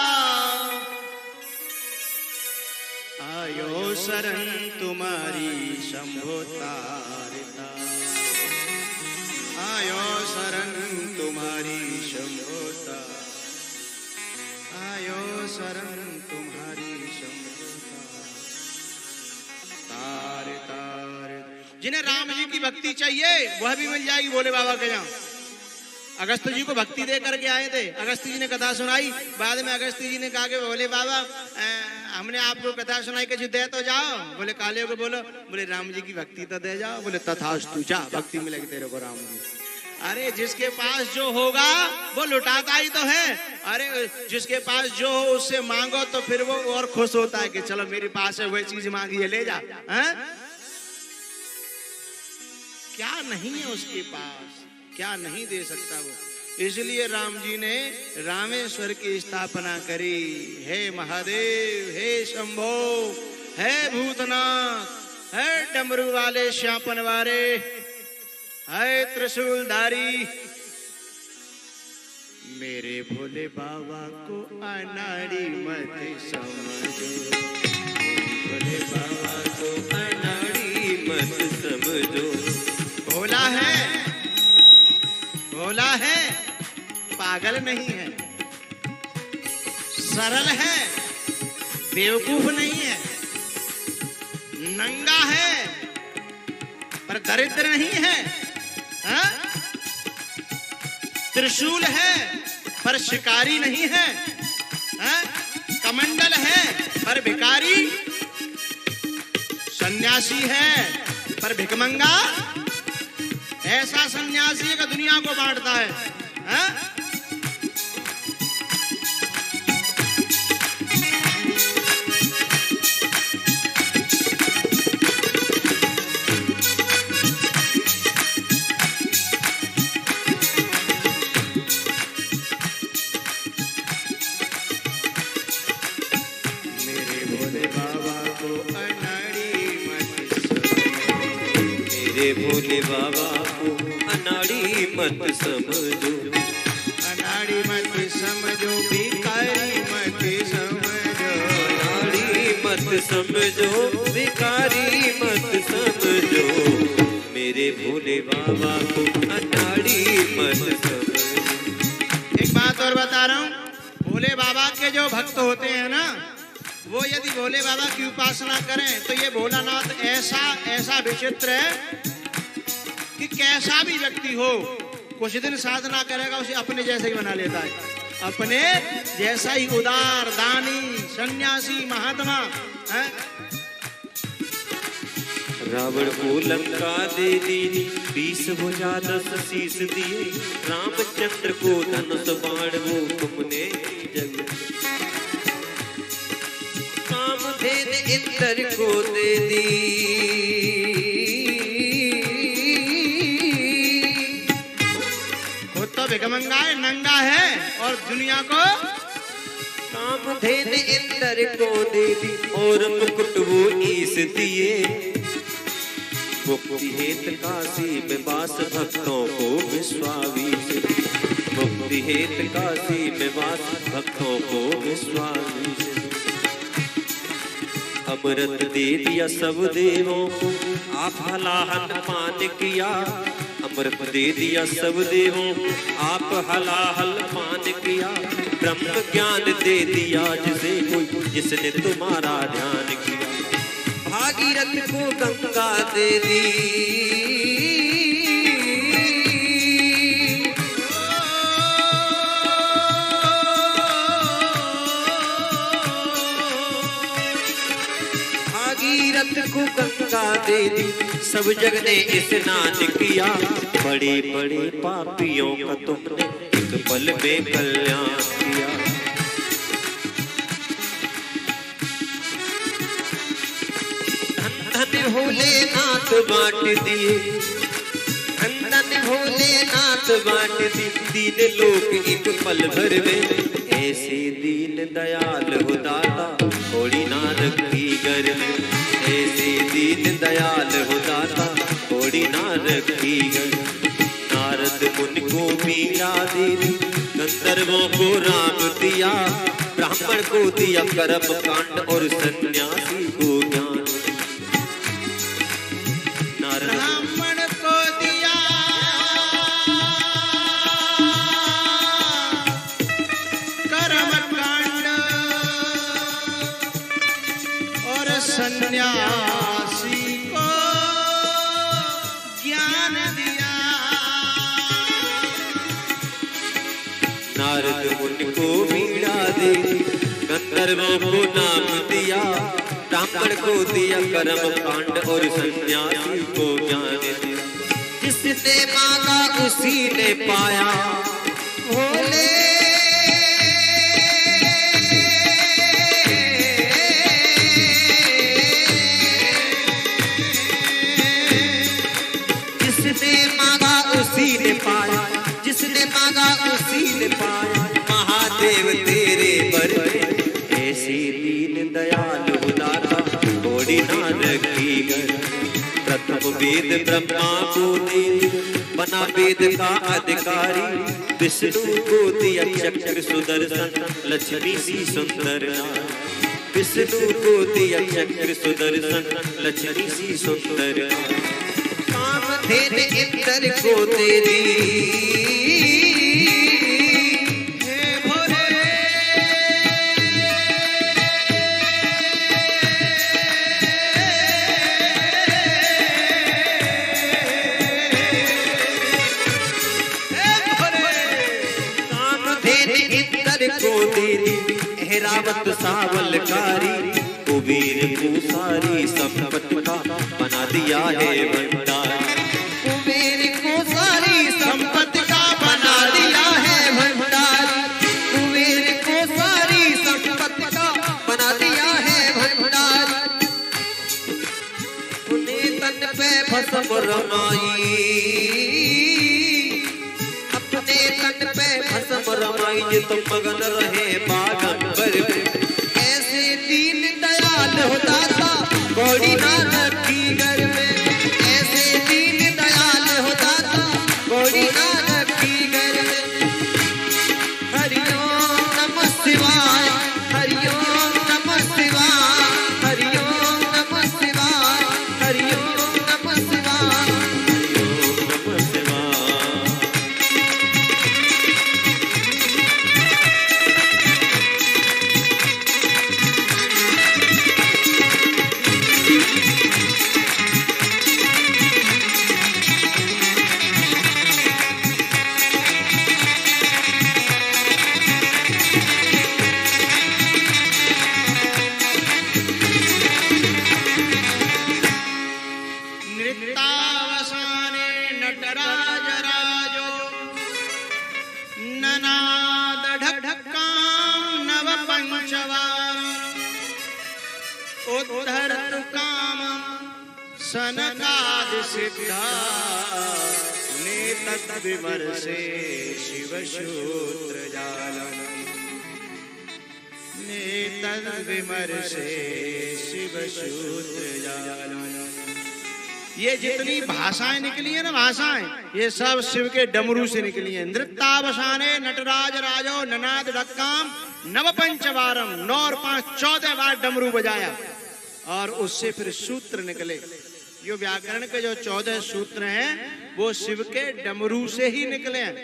आयो शरण तुम्हारी शंभो तार तार, आयो शरण तुम्हारी शंभोता, आयो शरण तुम्हारी शंभोता। तारे तारे जिन्हें राम जी की भक्ति चाहिए वह भी मिल जाएगी भोले बाबा के यहाँ। अगस्त जी को भक्ति दे करके आए थे, अगस्त जी ने कथा सुनाई, बाद में अगस्त जी ने कहा कि भोले बाबा हमने आपको कथा सुनाई, कुछ दे तो जाओ। बोले काले को बोलो, बोले राम जी की भक्ति तो दे जाओ। बोले तथास्तु, जा भक्ति मिलेगी तेरे को राम जी। अरे जिसके पास जो होगा वो लुटाता ही तो है। अरे जिसके पास जो हो उससे मांगो तो फिर वो और खुश होता है कि चलो मेरे पास है वही चीज मांगी है, ले जा। क्या नहीं है उसके पास, क्या नहीं दे सकता वो। इसलिए राम जी ने रामेश्वर की स्थापना करी। हे महादेव, हे शंभो, हे भूतनाथ, हे डमरू वाले श्यापन वाले, हे त्रिशूलधारी, मेरे भोले बाबा को अनाड़ी मत समझो, भोले बाबा को अनाड़ी मत समझो। भोला है, भोला है, पागल नहीं है, सरल है, बेवकूफ नहीं है, नंगा है पर दरिद्र नहीं है, हा? त्रिशूल है पर शिकारी नहीं है, हा? कमंडल है पर भिखारी, सन्यासी है पर भिखमंगा। ऐसा सन्यासी का दुनिया को बांटता है, हा? मेरे भोले बाबा को अनाड़ी मत समझो, अनाड़ी मत समझो, भिखारी मत समझो, अनाड़ी मत समझो, भिखारी मत समझो, मेरे भोले बाबा को अनाड़ी मत समझो। एक बात और बता रहा हूँ, भोले बाबा के जो भक्त होते हैं ना, वो यदि भोले बाबा की उपासना करें तो ये भोलानाथ ऐसा विचित्र है कि कैसा भी व्यक्ति हो कुछ दिन साधना करेगा उसे अपने जैसे ही बना लेता है, अपने जैसा ही उदार, दानी, सन्यासी, महात्मा है। रावण को लंका दे दी, 20 भुजा 10 शीश दिए, रामचंद्र को धनुष बाण वो तुमने जग, कामधेनु इंद्र को दे दी, तो भिखमंगा है, नंगा है और दुनिया को कामधेनु इंद्र को दे दी, और मुकुट वो ईस दिए, मुक्ति हेत काशी में वास भक्तों को विश्वास, मुक्ति हेत काशी में वास भक्तों को विश्वास, अमृत दे दिया सब देवों को, आप हलाहल पान किया, अमृत दे दिया सब देवों, आप हलाहल पान किया, ब्रह्म ज्ञान दे दिया जिसे कोई, जिसने तुम्हारा ध्यान किया, भागीरथ को गंगा दे दी, भागीरथ को गंगा दे दी, सब जग ने स्नान किया, बड़े बड़े पापियों का तुमने एक पल में कल्याण किया। धन धन भोलेनाथ बांट दिए, धन धन भोलेनाथ बांट दिए, दीन लोग एक पल भर में, ऐसे दीन दयाल हो दाता, थोड़ी ना रखी घर में, ऐसे दीन दयाल हो दाता, थोड़ी ना रखी घर। नारद मुनि को मीरा दे दी, गंधर्वों को राम दिया, ब्राह्मण को दिया कर्म कांड और सन्यासी को ज्ञान। ब्राह्मण को दिया गंधर्वों को नाम दिया, ब्राह्मण को दिया कर्म कांड और सन्यासी को ज्ञान दिया। जिसने मांगा उसी ने पाया, भोले जिसने मांगा उसी ने पाया, जिसने मांगा उसी ने पाया। महादेव तेरे बर ऐसी दीन दयाल उदारा, थोड़ी ना रखी गई। प्रथम वेद ब्रह्मा को दे, बना वेद का अधिकारी। विष्णु को दिया चक्र सुदर्शन, लक्ष्मी सी सुंदर नारी। विष्णु को दिया चक्र सुदर्शन, लक्ष्मी सी सुंदर नारी। कामधेन इंद्र को दे दी, रावत सावलकारी। कुबेर को सारी संपत्ति का बना दिया है भंडार। कुबेर को सारी संपत्ति का बना दिया है भंडार। कुबेर को सारी संपत्ति का बना दिया है भंडार। उन्हें तन पे भस्म रमाई, अपने तन पे भस्म रमाई। तो मगन रहे बागंबर। ऐसे दीन दयाल होता था, गौड़ी नानक की घर में। ऐसे दीन दयाल होता था, गौड़ी नानक की घर में। हरिओम नमः शिवाय, हरिओम नमः शिवाय, हरिओम नमः शिवाय, हरिओम नमः शिवाय, हरिओम नमः शिवाय। उद्धरतु कामं सनकादि सिद्धा, नेतद् विमर्शे शिवशूद्र जालम्। नेतद् विमर्शे शिवशूद्र जालम्। ये जितनी भाषाएं निकली है ना, भाषाएं, ये सब शिव के डमरू से निकली है। नृत्यावसाने नटराज राजो ननाद ढक्काम नव पंचवारम, 9 और 5 14 बार डमरू बजाया और उससे फिर सूत्र निकले। यो व्याकरण के जो 14 सूत्र हैं वो शिव के डमरू से ही निकले हैं।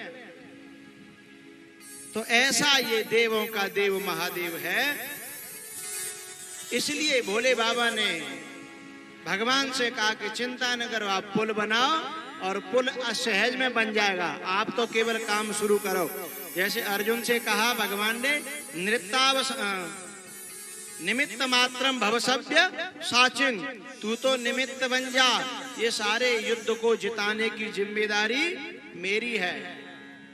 तो ऐसा ये देवों का देव महादेव है। इसलिए भोले बाबा ने भगवान से कहा कि चिंता न करो, आप पुल बनाओ और पुल असहज में बन जाएगा, आप तो केवल काम शुरू करो। जैसे अर्जुन से कहा भगवान ने, निमित्त मात्रम भवसव्य साचिन, तू तो निमित्त बन जा, ये सारे युद्ध को जिताने की जिम्मेदारी मेरी है।